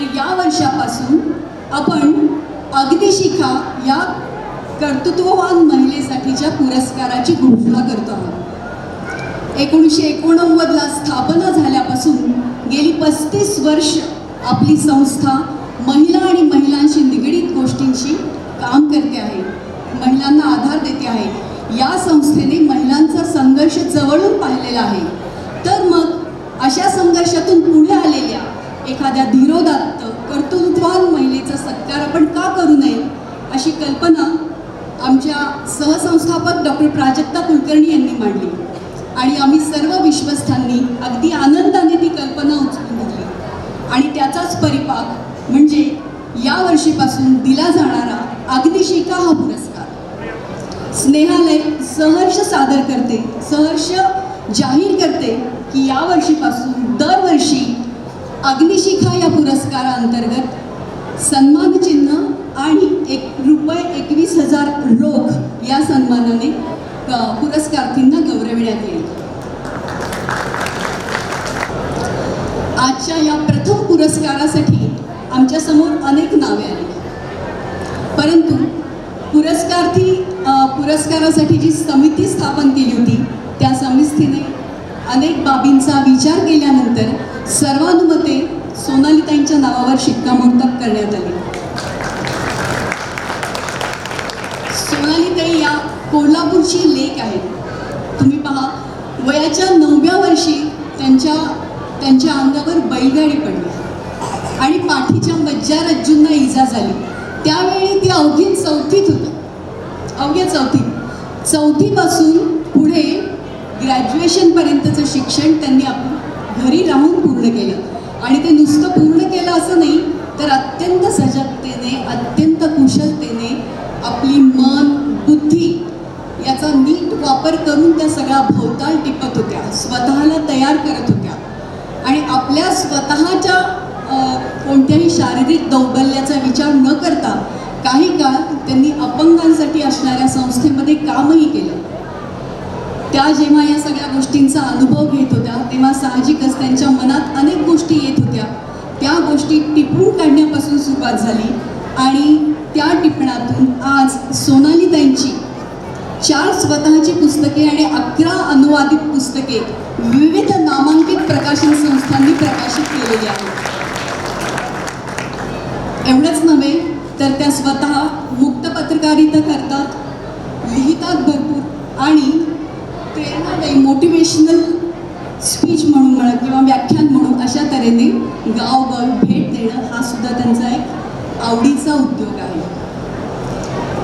तर या वर्षापासून आपण अग्निशिखा या कर्तृत्ववान महिलेसाठीच्या पुरस्काराची घोषणा करतो आहोत. 1989ला स्थापना झाल्यापासून गेली 35 वर्ष आपली संस्था महिला आणि महिलांशी निगडीत गोष्टींची काम करते आहे, महिलांना आधार देते आहे. या संस्थेने महिलांचा संघर्ष जवळून पाहिलेला आहे. तर मग अशा संघर्षातून पुढे आलेल्या एखाद्या धीरोदात्त कर्तृत्ववान महिलेचा सत्कार आपण का करू नये अशी कल्पना आमच्या सहसंस्थापक डॉक्टर प्राजक्ता कुलकर्णी यांनी मांडली आणि आम्ही सर्व विश्वस्तांनी अगदी आनंदाने ती कल्पना उचलून घेतली. आणि त्याचाच परिपाक म्हणजे या वर्षीपासून दिला जाणारा अग्निशिखा हा पुरस्कार. स्नेहालय सहर्ष सादर करते, सहर्ष जाहीर करते की या वर्षीपासून दरवर्षी अग्निशिखा या पुरस्काराअंतर्गत सन्मानचिन्ह आणि ₹21,000 रोख या सन्मानाने पुरस्कारार्थींना गौरविण्यात येईल. आजच्या या प्रथम पुरस्कारासाठी आमच्यासमोर अनेक नावे आली, परंतु पुरस्कारासाठी जी समिती स्थापन केली होती त्या समितीने अनेक बाबींचा विचार केल्यानंतर सर्वानुमते सोनालीताईंच्या नावावर शिक्कामोर्तब करण्यात आले. सोनालीताई या कोल्हापूरची लेक आहेत. तुम्ही पहा, वयाच्या 9व्या वर्षी त्यांच्या अंगावर बैलगाडी पडली आणि पाठीच्या मज्जारज्जूंना इजा झाली. त्यावेळी ती अवघी 4थीत होती. अवघ्या 4थीपासून पुढे ग्रॅज्युएशनपर्यंतचं शिक्षण त्यांनी आपण घरी राहून पूर्ण केलं आणि ते नुसतं पूर्ण केलं असं नाही, तर अत्यंत सजगतेने, अत्यंत कुशलतेने आपली मन, बुद्धी याचा नीट वापर करून त्या सगळ्या भोवताल टिपत होत्या, स्वतःला तयार करत होत्या आणि आपल्या स्वतःच्या कोणत्याही शारीरिक दौर्बल्याचा विचार न करता काही काळ त्यांनी अपंगांसाठी असणाऱ्या संस्थेमध्ये कामही केलं. त्या जेव्हा या सगळ्या गोष्टींचा अनुभव घेत होत्या तेव्हा साहजिकच त्यांच्या मनात अनेक गोष्टी येत होत्या. त्या गोष्टी टिपून काढण्यापासून सुरुवात झाली आणि त्या टिपणातून आज सोनालीताईंची 4 स्वतःची पुस्तके आणि 11 अनुवादित पुस्तके विविध नामांकित प्रकाशन संस्थांनी प्रकाशित केलेली आहेत. एवढंच नव्हे तर त्या स्वतः मुक्त पत्रकारिता करतात, लिहितात भरपूर आणि प्रेरणादायी मोटिवेशनल स्पीच म्हणून म्हणा किंवा व्याख्यान म्हणून अशा तऱ्हेने गावोगावी भेट देणं हा सुद्धा त्यांचा एक आवडीचा उद्योग आहे.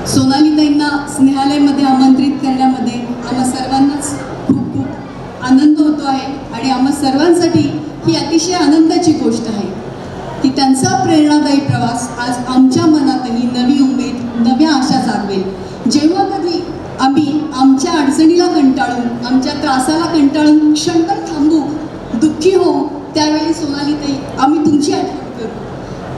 सोनालीताईंना स्नेहालयमध्ये आमंत्रित करण्यामध्ये आम्हा सर्वांनाच खूप खूप आनंद होतो आहे आणि आम्हा सर्वांसाठी ही अतिशय आनंदाची गोष्ट आहे की त्यांचा प्रेरणादायी प्रवास आज आमच्या मनातही नवी उमेद, नव्या आशा जागवेल. जेव्हा कधी आम्ही आमच्या अडचणीला कंटाळून, आमच्या त्रासाला कंटाळून क्षणभर थांबू, दुःखी होऊ, त्यावेळी सोनालीताई आम्ही तुमची आठवण करू.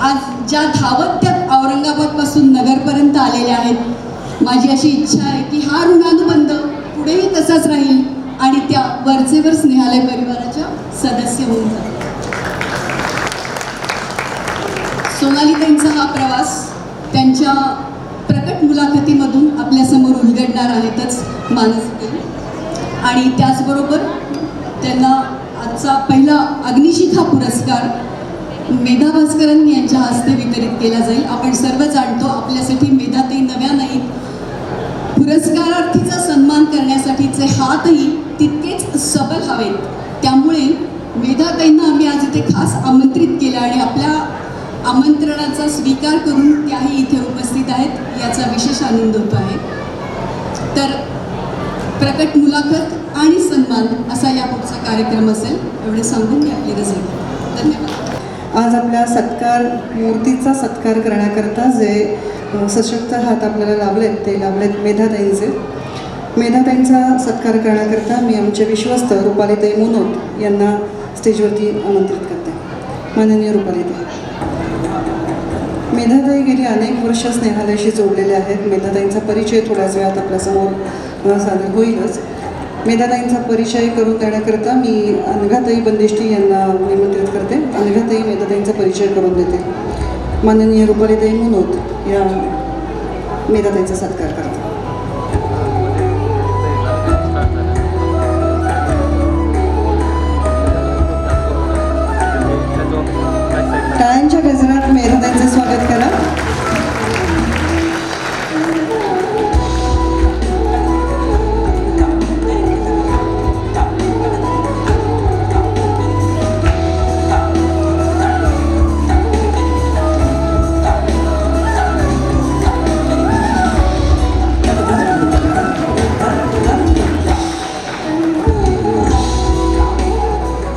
आज ज्या धावत त्या औरंगाबादपासून नगरपर्यंत आलेल्या आहेत, माझी अशी इच्छा आहे की हा ऋणानुबंध पुढेही तसाच राहील आणि त्या वरचेवर स्नेहालय परिवाराच्या सदस्य होऊन जातील. सोनालीताईंचा हा प्रवास त्यांच्या प्रकट मुलाखतीमधून आपल्यासमोर उलगडणार आहेतच मानसिक. आणि त्याचबरोबर त्यांना आजचा पहिला अग्निशिखा पुरस्कार मेधा भास्करन यांच्या हस्ते वितरित केला जाईल. आपण सर्व जाणतो आपल्यासाठी मेधाताई नव्या नाहीत, पुरस्कारार्थीचा सन्मान करण्यासाठीचे हातही तितकेच सबल हवेत. त्यामुळे मेधाताईंना आम्ही आज इथे खास आमंत्रित केलं आणि आपल्या आमंत्रणाचा स्वीकार करून त्याही इथे उपस्थित आहेत, याचा विशेष आनंद होतो आहे. तर प्रकट मुलाखत आणि सन्मान असा या पुढचा कार्यक्रम असेल, एवढे सांगून मी आपली रजा घेते. धन्यवाद. आज आपल्या मूर्तीचा सत्कार करण्याकरता जे सशक्त हात आपल्याला लाभलेत ते लाभलेत मेधाताईंचे. मेधाताईंचा सत्कार करण्याकरता मी आमचे विश्वस्त रुपालीताई मुनोत यांना स्टेजवरती आमंत्रित करते. माननीय रुपालीताई. मेधाताई गेली अनेक वर्ष स्नेहालयाशी जोडलेले आहेत. मेधाताईंचा परिचय थोड्याच वेळात आपल्यासमोर सादर होईलच. मेधाताईंचा परिचय करून देण्याकरता मी अनघाताई बंदिष्टी यांना निमंत्रित करते. अनघाताई मेधाताईंचा परिचय करून देते. माननीय रुपालीताई मुनोत या मेधाताईंचा सत्कार करतात. टाळ्यांच्या गजरात मेधाताईंचं स्वागत करा.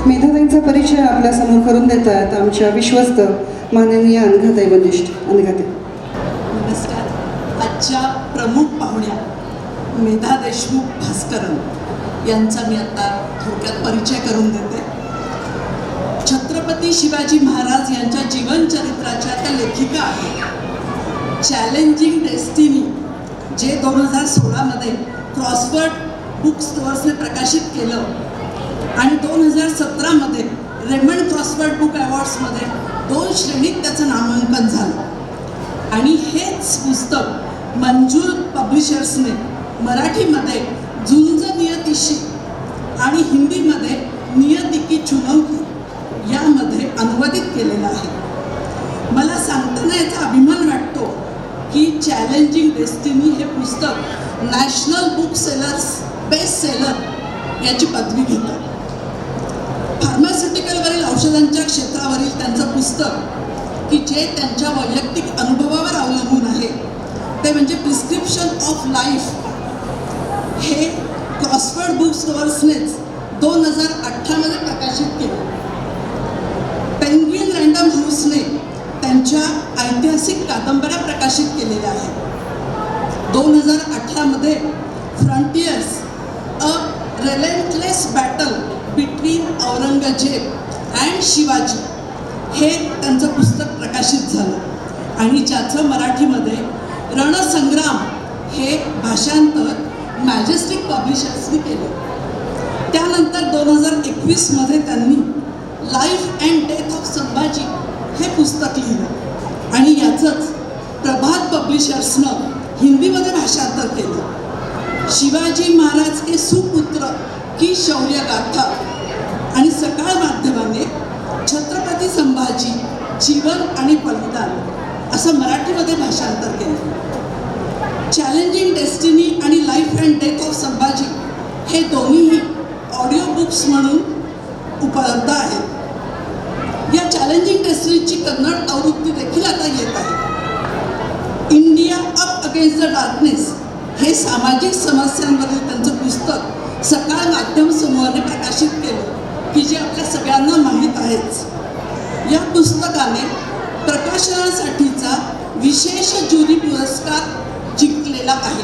मेधाताईंचा परिचय आपल्यासमोर करून देत आहेत आमच्या विश्वस्त माननीय अनघाताई बंदिष्ट. अनघाताई. नमस्कार. आजच्या प्रमुख पाहुण्या मेधा देशमुख भास्करन यांचा मी आता थोडक्यात परिचय करून देते. छत्रपती शिवाजी महाराज यांच्या जीवनचरित्राच्या त्या लेखिका आहेत. चॅलेंजिंग डेस्टिनी जे 2016मध्ये क्रॉसवर्ड बुक स्टोअर्सने प्रकाशित केलं आणि 2017मध्ये रेमंड क्रॉसवर्ड बुक अवॉर्ड्समध्ये 2 श्रेणीत त्याचं नामांकन झालं. आणि हेच पुस्तक मंजूर पब्लिशर्सने मराठीमध्ये झुंज नियतीशी आणि हिंदीमध्ये नियती की चुनौती यामध्ये अनुवादित केलेलं आहे. मला सांगताना याचा अभिमान वाटतो की चॅलेंजिंग डेस्टिनी हे पुस्तक national book sellers best seller याची पदवी घेतं. फार्मास्युटिकलवरील औषधांच्या क्षेत्रावरील त्यांचं पुस्तक की जे त्यांच्या वैयक्तिक अनुभवावर अवलंबून आहे ते म्हणजे प्रिस्क्रिप्शन ऑफ लाईफ हे क्रॉसवर्ड बुक स्टोअर्सनेच 2018मध्ये प्रकाशित केलं. पेंग्विन रँडम हाऊसने त्यांच्या ऐतिहासिक कादंबऱ्या प्रकाशित केलेल्या आहेत. 2018मध्ये Frontiers a relentless battle between Aurangzeb and Shivaji हे त्यांचं पुस्तक प्रकाशित झालं आणि ज्याचं मराठीमध्ये रणसंग्राम हे भाषांतर मॅजेस्टिक पब्लिशर्सनी केलं. त्यानंतर 2021मध्ये त्यांनी life and death of Sambhaji हे पुस्तक लिहिलं आणि याचंच प्रभात पब्लिशर्सनं हिंदीमध्ये भाषांतर केलं. शिवाजी महाराज के सुपुत्र की शौर्य गाथा आणि सकाळ माध्यमाने छत्रपती संभाजी जीवन आणि बलिदान असं मराठीमध्ये भाषांतर केलं. चॅलेंजिंग डेस्टिनी आणि life and death of Sambhaji हे दोन्हीही ऑडिओ बुक्स म्हणून उपलब्ध आहेत. या चॅलेंजिंग डेस्टिनीची कन्नड आवृत्ती देखील आता येत आहे. India up against the darkness हे सामाजिक समस्यांवरील त्यांचं पुस्तक सकाळ माध्यम समूहाने प्रकाशित केलं की जे आपल्या सगळ्यांना माहीत आहेच. या पुस्तकाने प्रकाशनासाठीचा विशेष ज्युरी पुरस्कार जिंकलेला आहे.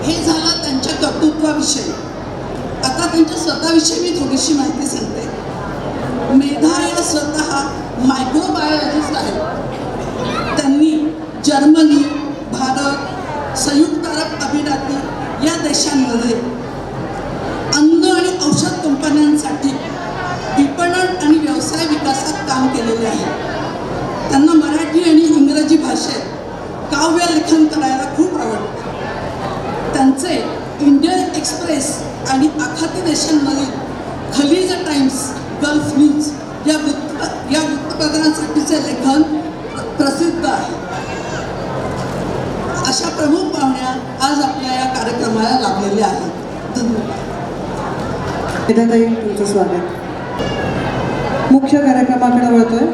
हे झालं त्यांच्या कर्तृत्वाविषयी. आता त्यांच्या स्वतःविषयी मी थोडीशी माहिती सांगते. मेधा या स्वतः मायक्रोबायोलॉजिस्ट आहेत. त्यांनी जर्मनी, भारत, संयुक्त अरब अमिराती या देशांमध्ये अन्न आणि औषध कंपन्यांसाठी विपणन आणि व्यवसाय विकासात काम केलेले आहे. त्यांना मराठी आणि इंग्रजी भाषेत काव्य लेखन करायला खूप आवडतं. त्यांचे इंडियन एक्सप्रेस आणि आखाती देशांमधील खलीज टाइम्स, गल्फ न्यूज या वृत्तपत्रांसाठीचे लेखन प्रसिद्ध आहे. अशा प्रमुख पाहुण्या आज आपल्या या कार्यक्रमाला लाभलेल्या आहेत. धन्यवाद. मेधाताई, तुमचं स्वागत. मुख्य कार्यक्रमाकडे वळतोय.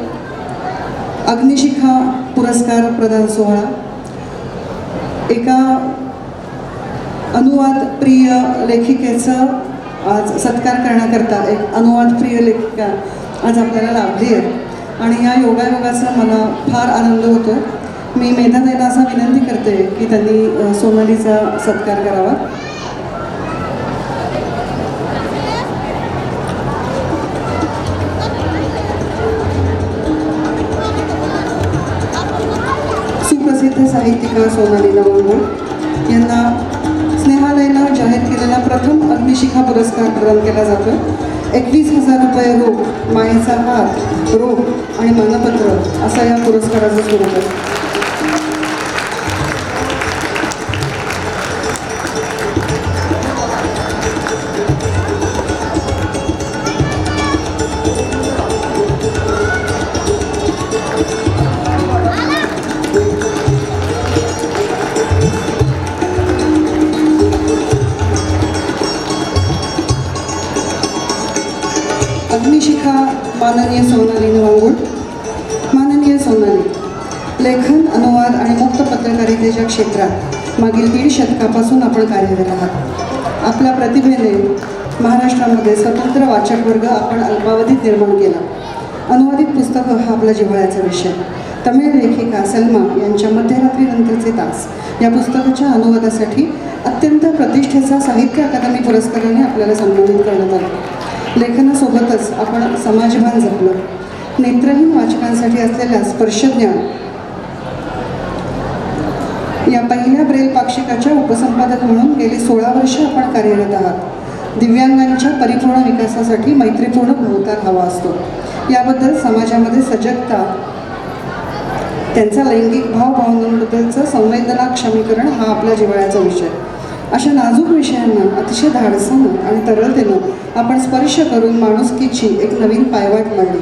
अग्निशिखा पुरस्कार प्रदान सोहळा. एका अनुवादप्रिय लेखिकेचं आज सत्कार करण्याकरता एक अनुवादप्रिय लेखिका आज आपल्याला लाभली आहे आणि या योगायोगाचा मला फार आनंद होतो. मी मेधाताईला असं विनंती करते की त्यांनी सोनालीचा सत्कार करावा. सुप्रसिद्ध साहित्यिका सोनाली नवलगुण यांना स्नेहालयानं जाहीर केलेला प्रथम अग्निशिखा पुरस्कार प्रदान केला जातो. 21,000 रुपये रोख, मायेचा हात, रोख आणि मानपत्र असं या पुरस्काराचं स्वरूप आहे. अग्निशिखा माननीय सोनाली निवांगुळ. माननीय सोनाली, लेखन, अनुवाद आणि मुक्त पत्रकारितेच्या क्षेत्रात मागील 1.5 शतकापासून आपण कार्यरत आहात. आपल्या प्रतिभेने महाराष्ट्रामध्ये स्वतंत्र वाचक वर्ग आपण अल्पावधीत निर्माण केला. अनुवादित पुस्तकं हा आपला जिव्हाळ्याचा विषय. तमिळ लेखिका सलमा यांच्या मध्यरात्रीनंतरचे तास या पुस्तकाच्या अनुवादासाठी अत्यंत प्रतिष्ठेचा साहित्य अकादमी पुरस्काराने आपल्याला सन्मानित करण्यात आला. लेखनासोबतच आपण समाजभान जपलं. नेत्रहीन वाचकांसाठी असलेल्या स्पर्शज्ञान या पहिल्या ब्रेल पाक्षिकाच्या उपसंपादक म्हणून गेली 16 वर्ष आपण कार्यरत आहात. दिव्यांगांच्या परिपूर्ण विकासासाठी मैत्रीपूर्ण भोवताल हवा असतो. याबद्दल समाजामध्ये सजगता, त्यांचा लैंगिक भावभावनांबद्दलचं संवेदनाक्षमीकरण हा आपल्या जिव्हाळ्याचा विषय. अशा नाजूक विषयांना अतिशय धाडसानं आणि तरळतेनं आपण स्पर्श करून माणुसकीची एक नवीन पायवाट मांडली.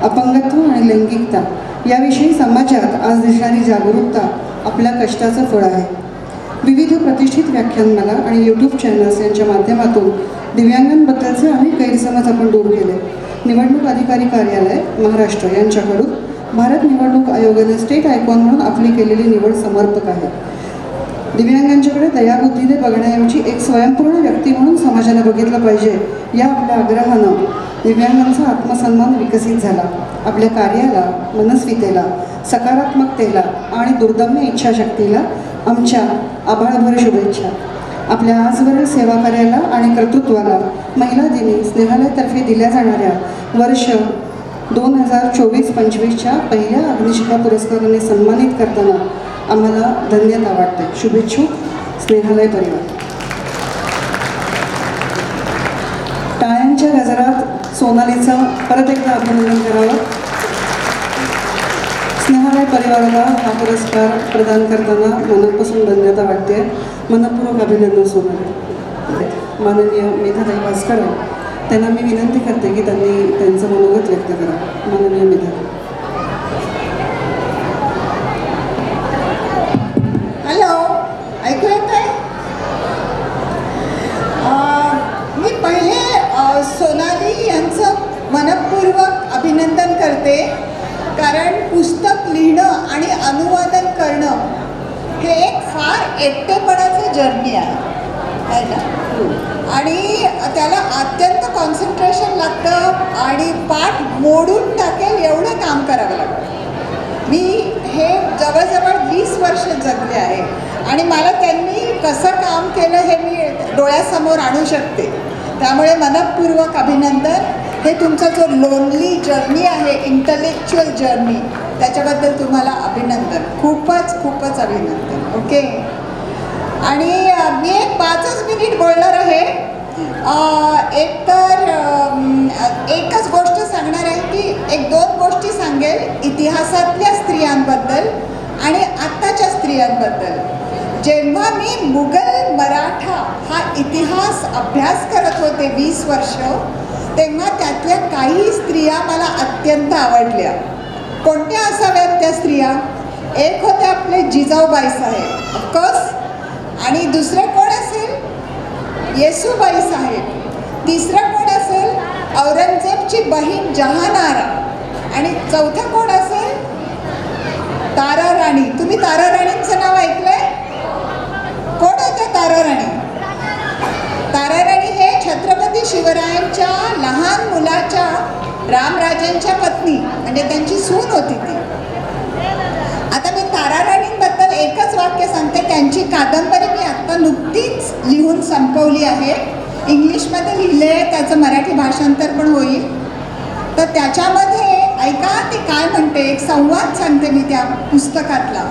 अपंगत्व आणि लैंगिकता याविषयी समाजात आज दिसणारी जागरूकता आपल्या कष्टाचं फळ आहे. विविध प्रतिष्ठित व्याख्यानमाला आणि यूट्यूब चॅनल्स यांच्या माध्यमातून दिव्यांगांबद्दलचे अनेक गैरसमज आपण दूर केले. निवडणूक अधिकारी कार्यालय महाराष्ट्र यांच्याकडून भारत निवडणूक आयोगाने स्टेट आयकॉन म्हणून आपली केलेली निवड समर्पक आहे. दिव्यांगांच्याकडे दयाबुद्धीने बघण्याऐवजी एक स्वयंपूर्ण व्यक्ती म्हणून समाजाने बघितलं पाहिजे या आपल्या आग्रहानं दिव्यांगांचा आत्मसन्मान विकसित झाला. आपल्या कार्याला, मनस्वितेला, सकारात्मकतेला आणि दुर्दम्य इच्छाशक्तीला आमच्या आभाळभर शुभेच्छा. आपल्या आजवरील सेवाकार्याला आणि कर्तृत्वाला महिला दिनी स्नेहालयातर्फे दिल्या जाणाऱ्या वर्ष 2024-25च्या पहिल्या अग्निशिखा पुरस्काराने सन्मानित करताना आम्हाला धन्यता वाटते. शुभेच्छुक, स्नेहालय परिवार. टाळ्यांच्या गजरात सोनालीचं परत एकदा अभिनंदन करावं. स्नेहालय परिवाराला हा पुरस्कार प्रदान करताना मनापासून धन्यता वाटते. मनपूर्वक अभिनंदन सोनाली. माननीय मेधाताई भास्कर त्यांना मी विनंती करते की त्यांनी त्यांचं मनोगत व्यक्त करा. माननीय मेधा. हॅलो, ऐकू येत आहे? मी पहिले सोनाली यांचं मनपूर्वक अभिनंदन करते, कारण पुस्तक लिहिणं आणि अनुवादन करणं हे एक फार एकटेपणाचं जर्नी आहे ना, आणि त्याला अत्यंत कॉन्सन्ट्रेशन लागतं आणि पाठ मोडून टाकेल एवढं काम करावं लागतं. मी हे जवळजवळ 20 वर्ष जगले आहे आणि मला त्यांनी कसं काम केलं हे मी डोळ्यासमोर आणू शकते. त्यामुळे मनपूर्वक अभिनंदन. हे तुमचा जो लोनली जर्नी आहे, इंटलेक्च्युअल जर्नी, त्याच्याबद्दल तुम्हाला अभिनंदन. खूपच अभिनंदन. ओके. आणि मी एक 5 मिनिट बोलणार आहे. एकच गोष्ट सांगणार आहे की 1-2 गोष्टी सांगेल इतिहासातल्या स्त्रियांबद्दल आणि आत्ताच्या स्त्रियांबद्दल. जेव्हा मी मुघल मराठा हा इतिहास अभ्यास करत होते 20 वर्ष, तेव्हा त्यातल्या काही स्त्रिया मला अत्यंत आवडल्या. कोणत्या असाव्यात त्या स्त्रिया? एक होते आपले जिजाऊबाई साहेब, ऑफकोर्स. आणि दुसरं कोण असेल? येसूबाई साहेब. तिसरं कोण असेल? औरंगजेबची बहीण जहानारा. आणि चौथं कोण असेल? तारा राणी. तुम्ही तारा राणींचं नाव ऐकलंय? कोण होत्या तारा राणी? तारा राणी हे छत्रपती शिवरायांच्या लहान मुलाच्या रामराजांच्या पत्नी, म्हणजे त्यांची सून होती ती. आता मी तारा राणींबद्दल एकच वाक्य सांगते. त्यांची कादंबरी मी आत्ता नुकतीच लिहून संपवली आहे. इंग्लिशमध्ये लिहिले आहे, त्याचं मराठी भाषांतर पण होईल. तर त्याच्यामध्ये ऐका ती काय म्हणते, एक संवाद सांगते मी त्या पुस्तकातला.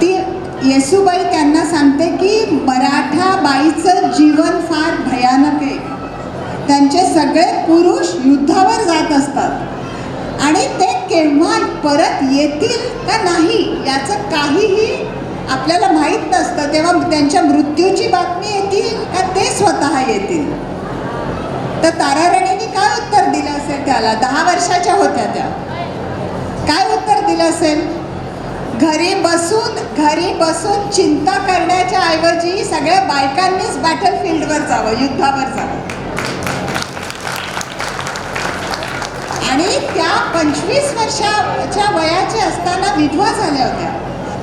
ती येसूबाई त्यांना सांगते की मराठा बाईचं जीवन फार भयानक आहे. त्यांचे सगळे पुरुष युद्धावर जात असतात आणि ते केव्हा परत येतील का नाही याचं काहीही आपल्याला माहीत नसतं. तेव्हा त्यांच्या मृत्यूची बातमी येतील का ते स्वतः येतील. तर ताराराणींनी काय उत्तर दिलं असेल त्याला? 10 वर्षाच्या होत्या त्या. काय उत्तर दिलं असेल? घरी बसून चिंता करण्याच्या ऐवजी सगळ्या बायकांनीच बॅटलफील्डवर जावं, युद्धावर जावं. आणि त्या 25 वर्षाच्या वयाच्या असताना विधवा झाल्या होत्या.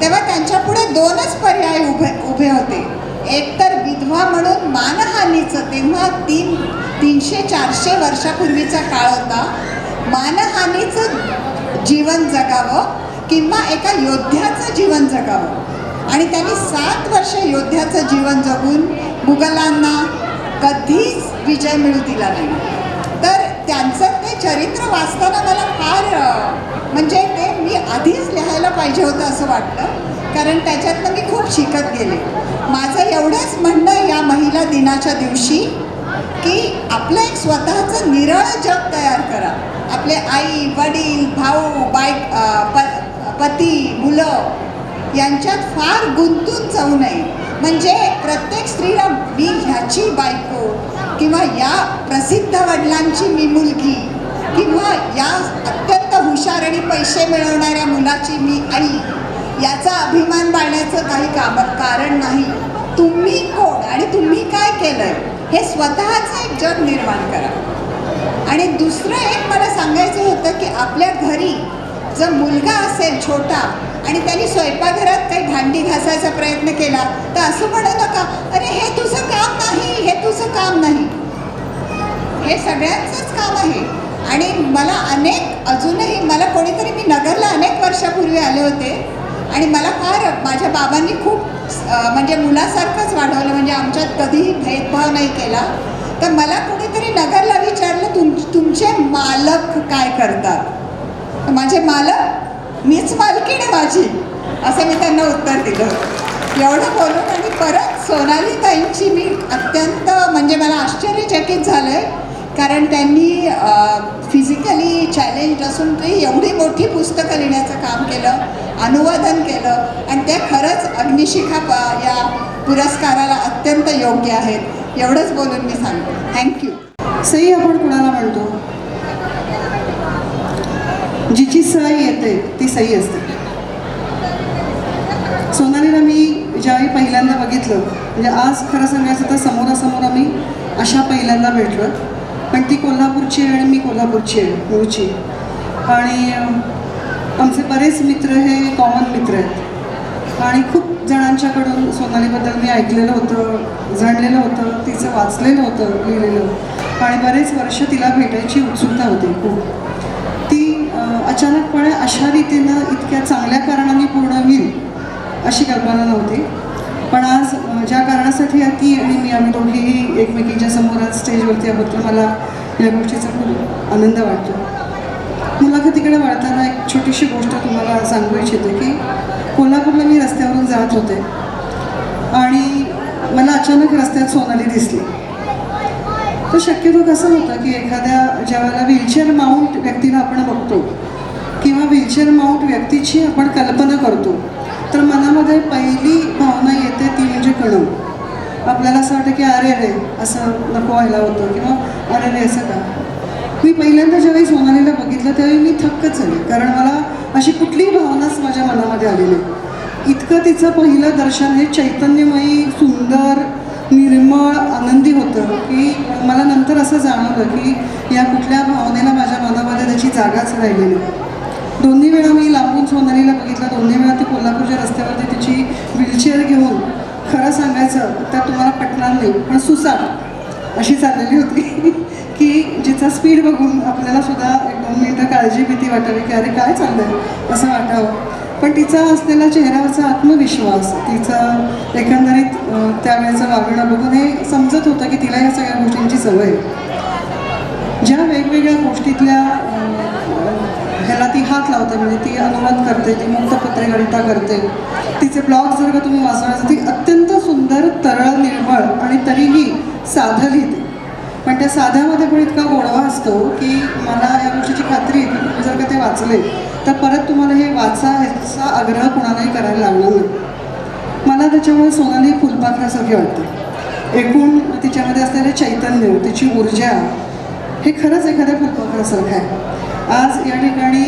तेव्हा त्यांच्यापुढे 2च पर्याय उभे होते. एक तर विधवा म्हणून मानहानीचं, तेव्हा 300-400 वर्षापूर्वीचा काळ होता, मानहानीचं जीवन जगावं किंवा एका योद्ध्याचं जीवन जगावं. आणि त्यांनी 7 वर्ष योद्ध्याचं जीवन जगून मुघलांना कधीच विजय मिळू दिला नाही. तर त्यांचं ते चरित्र वाचताना मला फार म्हणजे ते मी आधीच लिहायला पाहिजे होतं असं वाटलं, कारण त्याच्यातनं मी खूप शिकत गेले. माझं एवढंच म्हणणं या महिला दिनाच्या दिवशी की आपलं एक स्वतःचं निरळं जग तयार करा. आपले आई वडील भाऊ पती मुलं यांच्यात फार गुंतून जाऊ नये. म्हणजे प्रत्येक स्त्रीला मी ह्याची बायको किंवा या प्रसिद्ध वडिलांची मी मुलगी किंवा या अत्यंत हुशार आणि पैसे मिळवणाऱ्या मुलाची मी आई याचा अभिमान बाळगण्याचं काही कारण नाही. तुम्ही कोण आणि तुम्ही काय केलंय हे स्वतःचं एक जग निर्माण करा. आणि दुसरं एक मला सांगायचं होतं की आपल्या घरी जर मुलगा असेल छोटा आणि त्यांनी स्वयंपाकघरात काही भांडी घासायचा प्रयत्न केला तर असं म्हणू नका, अरे हे तुझं काम नाही, हे तुझं काम नाही. हे सगळ्यांचंच काम आहे. आणि मला अजूनही मला कोणीतरी, मी नगरला अनेक वर्षापूर्वी आले होते आणि मला फार माझ्या बाबांनी खूप म्हणजे मुलासारखंच वाढवलं, म्हणजे आमच्यात कधीही भेदभाव नाही केला. तर मला कोणीतरी नगरला विचारलं तुमचे मालक काय करतात? माझे मालक मीच मालकीण आहे माझी, असं मी त्यांना उत्तर दिलं. एवढं बोलून आणि परत सोनाली ताईंची मी अत्यंत म्हणजे मला आश्चर्यचकित झालं आहे, कारण त्यांनी फिजिकली चॅलेंज असून ते एवढी मोठी पुस्तकं लिहिण्याचं काम केलं, अनुवादन केलं आणि ते खरंच अग्निशिखा या पुरस्काराला अत्यंत योग्य आहेत. एवढंच बोलून मी सांगते. थँक्यू. सई आपण कुणाला म्हणतो? जिची सई येते ती सई असते. सोनालीला मी ज्यावेळी पहिल्यांदा बघितलं, म्हणजे आज खरं सांगायचं तर समोरासमोर आम्ही अशा पहिल्यांदा भेटलो, पण ती कोल्हापूरची आहे आणि मी कोल्हापूरची आहे मूळची. आणि आमचे बरेच मित्र हे कॉमन मित्र आहेत आणि खूप जणांच्याकडून सोनालीबद्दल मी ऐकलेलं होतं, जाणलेलं होतं, तिचं वाचलेलं होतं, लिहिलेलं, आणि बरेच वर्ष तिला भेटायची उत्सुकता होती खूप. ती अचानकपणे अशा रीतीनं इतक्या चांगल्या कारणाने पूर्ण होईल अशी कल्पना नव्हती. पण आज ज्या कारणासाठी ती आणि मी आम्ही दोघीही एकमेकींच्या समोर आज स्टेजवरती आहोत, मला या गोष्टीचा खूप आनंद वाटतो. मुलाखतीकडे वळताना एक छोटीशी गोष्ट तुम्हाला सांगू इच्छिते की कोल्हापूरला मी रस्त्यावरून जात होते आणि मला अचानक रस्त्यात सोनाली दिसली. तर शक्यतो कसं होतं की एखाद्या ज्यावेळेला व्हीलचेअर माउंट व्यक्तीला आपण बघतो किंवा व्हीलचेअर माउंट व्यक्तीची आपण कल्पना करतो, तर मनामध्ये पहिली भावना येते ती म्हणजे कणव. आपल्याला असं वाटतं की अरे रे असं नको व्हायला होतं किंवा अरे रे असं का. मी पहिल्यांदा ज्यावेळी सोनालीला बघितलं त्यावेळी मी थक्कच झाले, कारण मला अशी कुठलीही भावनाच माझ्या मनामध्ये आली नाही. इतकं तिचं पहिलं दर्शन हे चैतन्यमयी, सुंदर, निर्मळ, आनंदी होतं की मला नंतर असं जाणवलं की या कुठल्या भावनेला माझ्या मनामध्ये त्याची जागाच राहिलेली. दोन्ही वेळा मी लांबून सोनालीला बघितलं, दोन्ही वेळा ती कोल्हापूरच्या रस्त्यावरती तिची व्हीलचेअर घेऊन, खरं सांगायचं तर तुम्हाला पटणार नाही पण सुसाट अशी चाललेली होती की जिचा स्पीड बघून आपल्याला सुद्धा 1-2 मिनटं काळजी भीती वाटावी की अरे काय चाललं आहे असं वाटावं. पण तिचा असलेला चेहऱ्यावरचा आत्मविश्वास, तिचं एकंदरीत त्यावेळेचं वागणं बघून हे समजत होतं की तिला या सगळ्या गोष्टींची सवय आहे. ज्या वेगवेगळ्या गोष्टीतल्या ह्याला ती हात लावते, म्हणजे ती अनुवाद करते, ती मुक्त पत्रकारिता करते. तिचे ब्लॉग जर का तुम्ही वाचणार ती अत्यंत सुंदर, तरळ, निर्मळ आणि तरीही साधं लिहिते. पण त्या साध्यामध्ये पण इतका गोडवा असतो की मला या गोष्टीची खात्री आहे की तुम्ही जर का ते वाचले तर परत तुम्हाला हे वाचायचा आग्रह कोणालाही करायला लागणार नाही. मला त्याच्यामुळे सोनाली फुलपाखरासारखी वाटते. एकूण तिच्यामध्ये असलेले चैतन्य, तिची ऊर्जा हे खरंच एखाद्या फुलपाखरासारखं आहे. आज या ठिकाणी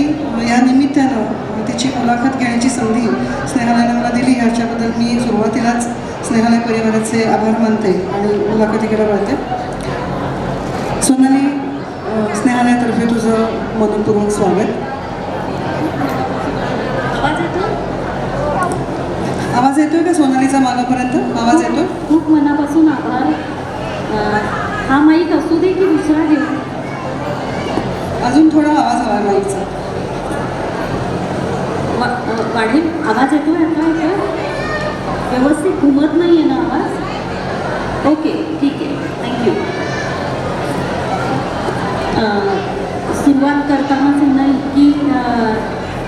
या निमित्तानं तिची मुलाखत घेण्याची संधी स्नेहालयानं मला दिली, ह्याच्याबद्दल मी सुरुवातीलाच स्नेहालय परिवाराचे आभार मानते आणि मुलाखतीकडे वळते. सोनाली, स्नेहालयातर्फे तुझं मनपूर्वक स्वागत. आवाज येतोय का सोनालीचा मागापर्यंत? आवाज येतोय? खूप मनापासून आभार. हा माईक असू दे की दुसरा घेऊ? अजून थोडा आवाज हवा माईकचा. वाढेल आवाज येतोय आता? येतोय व्यवस्थित? घुमत नाही आहे ना आवाज? ओके, ठीक आहे, थँक्यू. सुरुवात करतानाच ना इतकी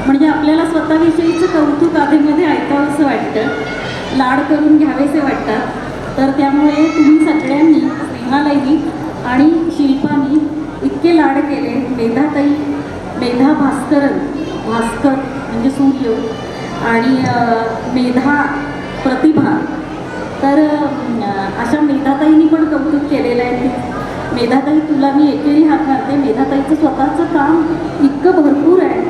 म्हणजे आपल्याला स्वतःविषयीचं कौतुक आधीमध्ये ऐकावं असं वाटतं, लाड करून घ्यावेसे वाटतात. तर त्यामुळे तुम्ही सगळ्यांनी, स्नेहालयनी आणि शिल्पानी इतके लाड केले. मेधाताई, मेधा भास्कर म्हणजे सूर्य, आणि मेधा प्रतिभा. तर अशा मेधाताईंनी पण कौतुक केलेलं आहे. मेधाताई, तुला मी एकेरी हात मारते. मेधाताईचं स्वतःचं काम इतकं भरपूर आहे.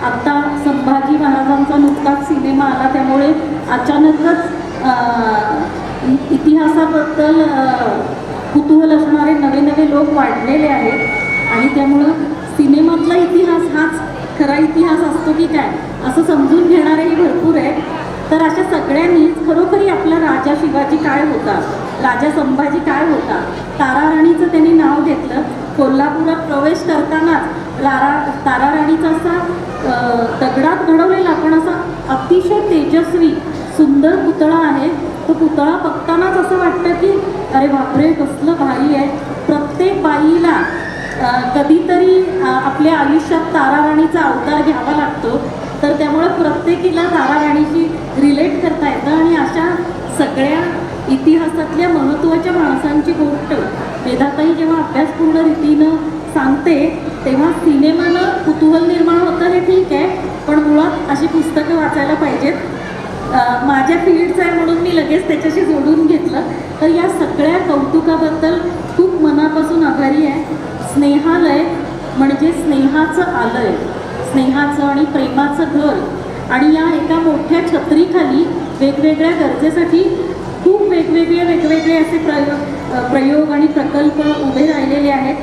आत्ता संभाजी महाराजांचा नुकताच सिनेमा आला, त्यामुळे अचानकच इतिहासाबद्दल कुतूहल असणारे नवे नवे लोक वाढलेले आहेत आणि त्यामुळं सिनेमातला इतिहास हाच खरा इतिहास असतो की काय असं समजून घेणारेही भरपूर आहेत. तर अशा सगळ्यांनीच खरोखरी आपला राजा शिवाजी काय होता, राजा संभाजी काय होता, ताराराणीचं त्यांनी नाव घेतलं. कोल्हापुरात प्रवेश करतानाच ताराराणीचा असा दगडात घडवलेला पण असा अतिशय तेजस्वी सुंदर पुतळा आहे. तो पुतळा बघतानाच असं वाटतं की अरे बापरे, कसलं भारी आहे. प्रत्येक बाईला कधीतरी आपल्या आयुष्यात ताराराणीचा अवतार घ्यावा लागतो. तर त्यामुळे प्रत्येकीला ताराराणीशी रिलेट करता येतं आणि अशा सगळ्या इतिहासातल्या महत्त्वाच्या माणसांची गोष्ट मेधाताई जेव्हा अभ्यासपूर्ण रीतीनं सांगते तेव्हा सिनेमानं कुतूहल निर्माण होतं हे ठीक आहे, पण मुळात अशी पुस्तकं वाचायला पाहिजेत. माझ्या फील्डचं आहे म्हणून मी लगेच त्याच्याशी जोडून घेतलं. तर या सगळ्या कौतुकाबद्दल खूप मनापासून आभारी आहे. स्नेहालय म्हणजे स्नेहाचं आलय, स्नेहाचं आणि प्रेमाचं घर, आणि या एका मोठ्या छत्रीखाली वेगवेगळ्या गरजेसाठी खूप वेगवेगळे असे प्रयोग आणि प्रकल्प उभे राहिलेले आहेत.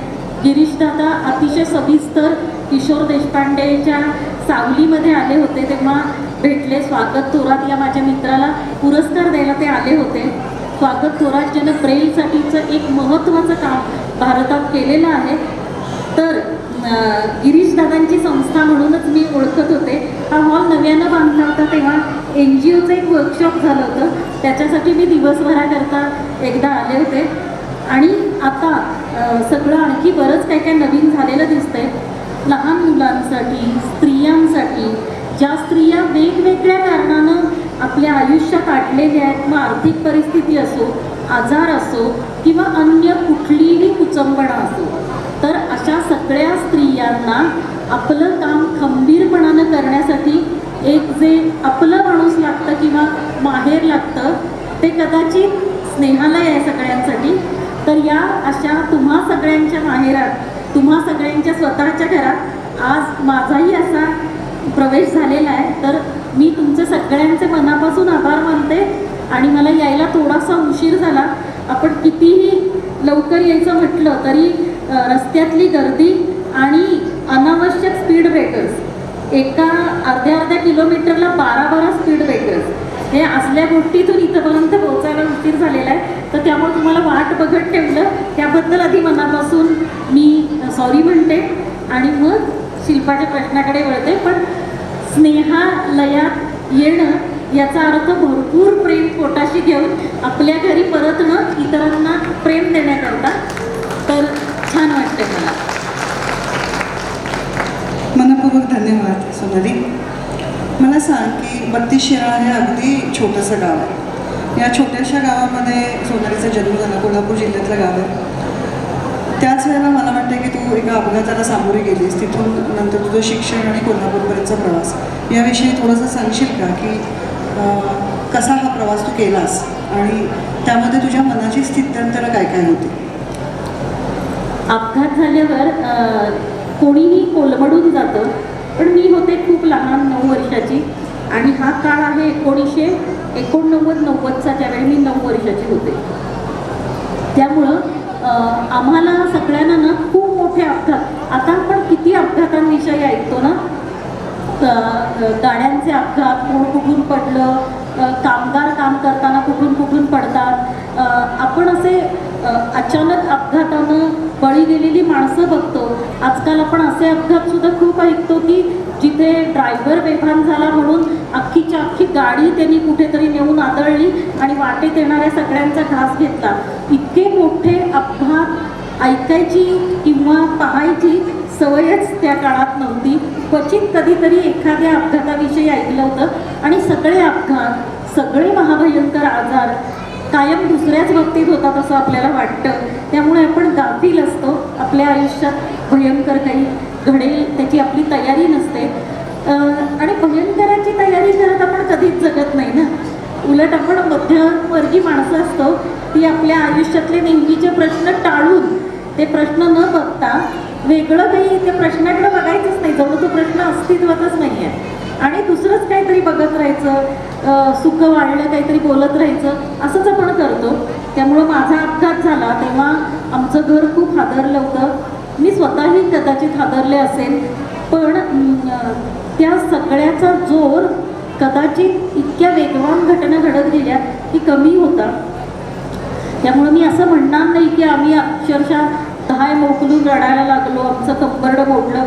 गिरीशदादा अतिशय सविस्तर किशोर देशपांडेच्या सावलीमध्ये आले होते तेव्हा भेटले. स्वागत थोरात या माझ्या मित्राला पुरस्कार द्यायला ते आले होते. स्वागत थोरात ज्यानं ब्रेलसाठीचं एक महत्त्वाचं काम भारतात केलेलं आहे. तर गिरीशदादांची संस्था म्हणूनच मी ओळखत होते. हा हॉल नव्यानं बांधला होता तेव्हा NGOचं एक वर्कशॉप झालं होतं, त्याच्यासाठी मी दिवसभराकरता एकदा आले होते. आणि आता सगळं आणखी बरंच काय काय नवीन झालेलं दिसतंय. लहान मुलांसाठी, स्त्रियांसाठी, ज्या स्त्रिया वेगवेगळ्या कारणानं आपल्या आयुष्यात अडलेल्या आहेत, मग आर्थिक परिस्थिती असो, आजार असो किंवा अन्य कुठलीही कुचंबणा असो, तर अशा सगळ्या स्त्रियांना आपलं काम खंबीरपणानं करण्यासाठी एक जे आपलं माणूस लागतं किंवा माहेर लागतं ते कदाचित स्नेहालय आहे सगळ्यांसाठी. तर या अशा तुम्हा सगळ्यांच्या माहेरात, तुम्हा सगळ्यांच्या स्वतःच्या घरात आज माझाही असा प्रवेश झालेला आहे. तर मी तुमचे सगळ्यांचे मनापासून आभार मानते. आणि मला यायला थोडासा उशीर झाला. आपण कितीही लवकर यायचं म्हटलं तरी रस्त्यातली गर्दी आणि अनावश्यक स्पीड ब्रेकर्स, एका अर्ध्या किलोमीटरला 12 स्पीड ब्रेकर्स, हे असल्या गोष्टीतून इथंपर्यंत पोहोचायला उशीर झालेला आहे. तर त्यामुळे तुम्हाला वाट बघत ठेवलं त्याबद्दल आधी मनापासून मी सॉरी म्हणते आणि मग शिल्पाच्या प्रश्नाकडे वळते. पण स्नेहालयात येणं याचा अर्थ भरपूर प्रेम पोटाशी घेऊन आपल्या घरी परतणं, इतरांना प्रेम देण्याकरता. तर छान वाटतं मला. मनपूर्वक धन्यवाद सोनाली. मला सांग की 32 शिराळा हे अगदी छोटंसं गाव आहे. या छोट्याशा गावामध्ये सोनालीचा जन्म झाला. कोल्हापूर जिल्ह्यातलं गाव आहे. त्याच वेळेला मला वाटतं की तू एका अपघाताला सामोरी गेलीस. तिथून नंतर तुझं शिक्षण आणि कोल्हापूरपर्यंतचा प्रवास याविषयी थोडंसं सांगशील का की कसा हा प्रवास तू केलास आणि त्यामध्ये तुझ्या मनाची स्थित्यंतरं काय काय होती? अपघात झाल्यावर कोणीही कोलमडून जातं, पण मी होते खूप लहान, 9 वर्षाची. आणि हा काळ आहे 1989-90चा, त्यावेळी मी 9 वर्षाची होते. त्यामुळं आम्हाला सगळ्यांना ना खूप मोठे अपघात, आता आपण किती अपघातांविषयी ऐकतो ना, गाड्यांचे अपघात, कोण कुठून पडलं, कामगार काम करताना कुठून पडतात. आपण असे अचानक अपघातानं बळी गेलेली माणसं बघतो. आजकाल आपण असे अपघातसुद्धा खूप ऐकतो की जिथे ड्रायव्हर बेभान झाला म्हणून अख्खीच्या अख्खी गाडी त्यांनी कुठेतरी नेऊन आदळली आणि वाटेत येणाऱ्या सगळ्यांचा घास घेतला. इतके मोठे अपघात ऐकायची किंवा पाहायची सवयच त्या काळात नव्हती. क्वचित कधीतरी एखाद्या अपघाताविषयी ऐकलं होतं आणि सगळे अपघात, सगळे महाभयंकर आजार कायम दुसऱ्याच बाबतीत होतात असं आपल्याला वाटतं. त्यामुळे आपण गाफील असतो. आपल्या आयुष्यात भयंकर काही घडेल त्याची आपली तयारी नसते. आणि भयंकराची तयारी करत आपण कधीच जगत नाही ना. उलट आपण मध्यमवर्गीय माणसं असतो, ती आपल्या आयुष्यातले नेहमीचे प्रश्न टाळून, ते प्रश्न न बघता वेगळं काही त्या प्रश्नाकडे बघायचंच नाही, जणू तो प्रश्न अस्तित्वातच नाही आहे, आणि दुसरंच काहीतरी बघत राहायचं, सुख वाढलं काहीतरी बोलत राहायचं, असंच आपण करतो. त्यामुळं माझा अपघात झाला तेव्हा आमचं घर खूप हादरलं होतं. मी स्वतःही कदाचित हादरले असेल, पण त्या सगळ्याचा जोर कदाचित इतक्या वेगवान घटना घडत गेल्या की कमी होता. त्यामुळं मी असं म्हणणार नाही की आम्ही अक्षरशः धाय मोकलून रडायला लागलो, आमचं कंबरडं मोडलं.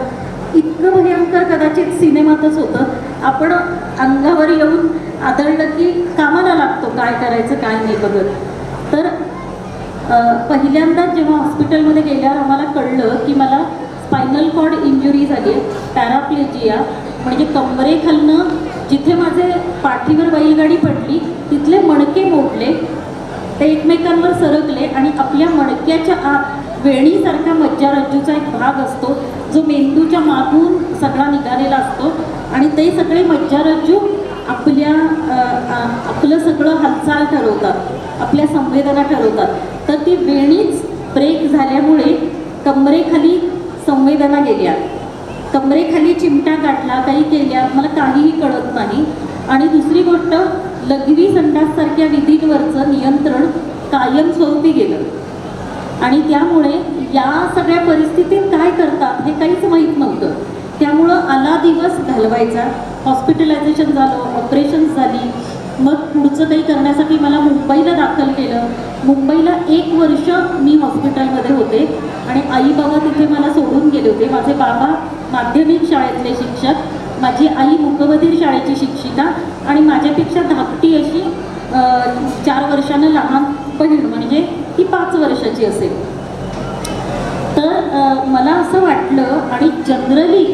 इतकं भयंकर कदाचित सिनेमातच होतं. आपण अंगावर येऊन आदळलं की कामाला लागतो, काय करायचं काय नाही बघत. तर पहिल्यांदाच जेव्हा हॉस्पिटलमध्ये गेल्यावर आम्हाला कळलं की मला स्पायनल कॉर्ड इंजुरी झाली आहे, पॅराप्लेजिया, म्हणजे कंबरेखालनं जिथे माझे पाठीवर बैलगाडी पडली तिथले मणके मोडले, ते एकमेकांवर सरकले आणि आपल्या मणक्याच्या आत वेणीसारखा मज्जारज्जूचा एक भाग असतो जो मेंदूच्या मागून सगळा निघालेला असतो, आणि ते सगळे मज्जारज्जू आपलं सगळं हालचाल ठरवतात, आपल्या संवेदना ठरवतात. तर ती वेणीच ब्रेक झाल्यामुळे कमरेखाली संवेदना गेल्या, कमरेखाली चिमटा गाठला, काही केल्या, मला काहीही कळत नाही. आणि दुसरी गोष्ट, लघवी संडाससारख्या विधींवरचं नियंत्रण कायमस्वरूपी गेलं. आणि त्यामुळे या सगळ्या परिस्थितीत काय करतात हे काहीच माहीत नव्हतं. त्यामुळं आला दिवस घालवायचा. हॉस्पिटलायझेशन झालं, ऑपरेशन्स झाली. मग पुढचं काही करण्यासाठी मला मुंबईला दाखल केलं. मुंबईला 1 वर्ष मी हॉस्पिटलमध्ये होते आणि आई बाबा तिथे मला सोडून गेले होते. माझे बाबा माध्यमिक शाळेतले शिक्षक, माझी आई मुकबधीर शाळेची शिक्षिका आणि माझ्यापेक्षा धाकटी अशी 4 वर्षानं लहान बहीण, म्हणजे ती 5 वर्षाची असेल. तर मला असं वाटलं, आणि जनरली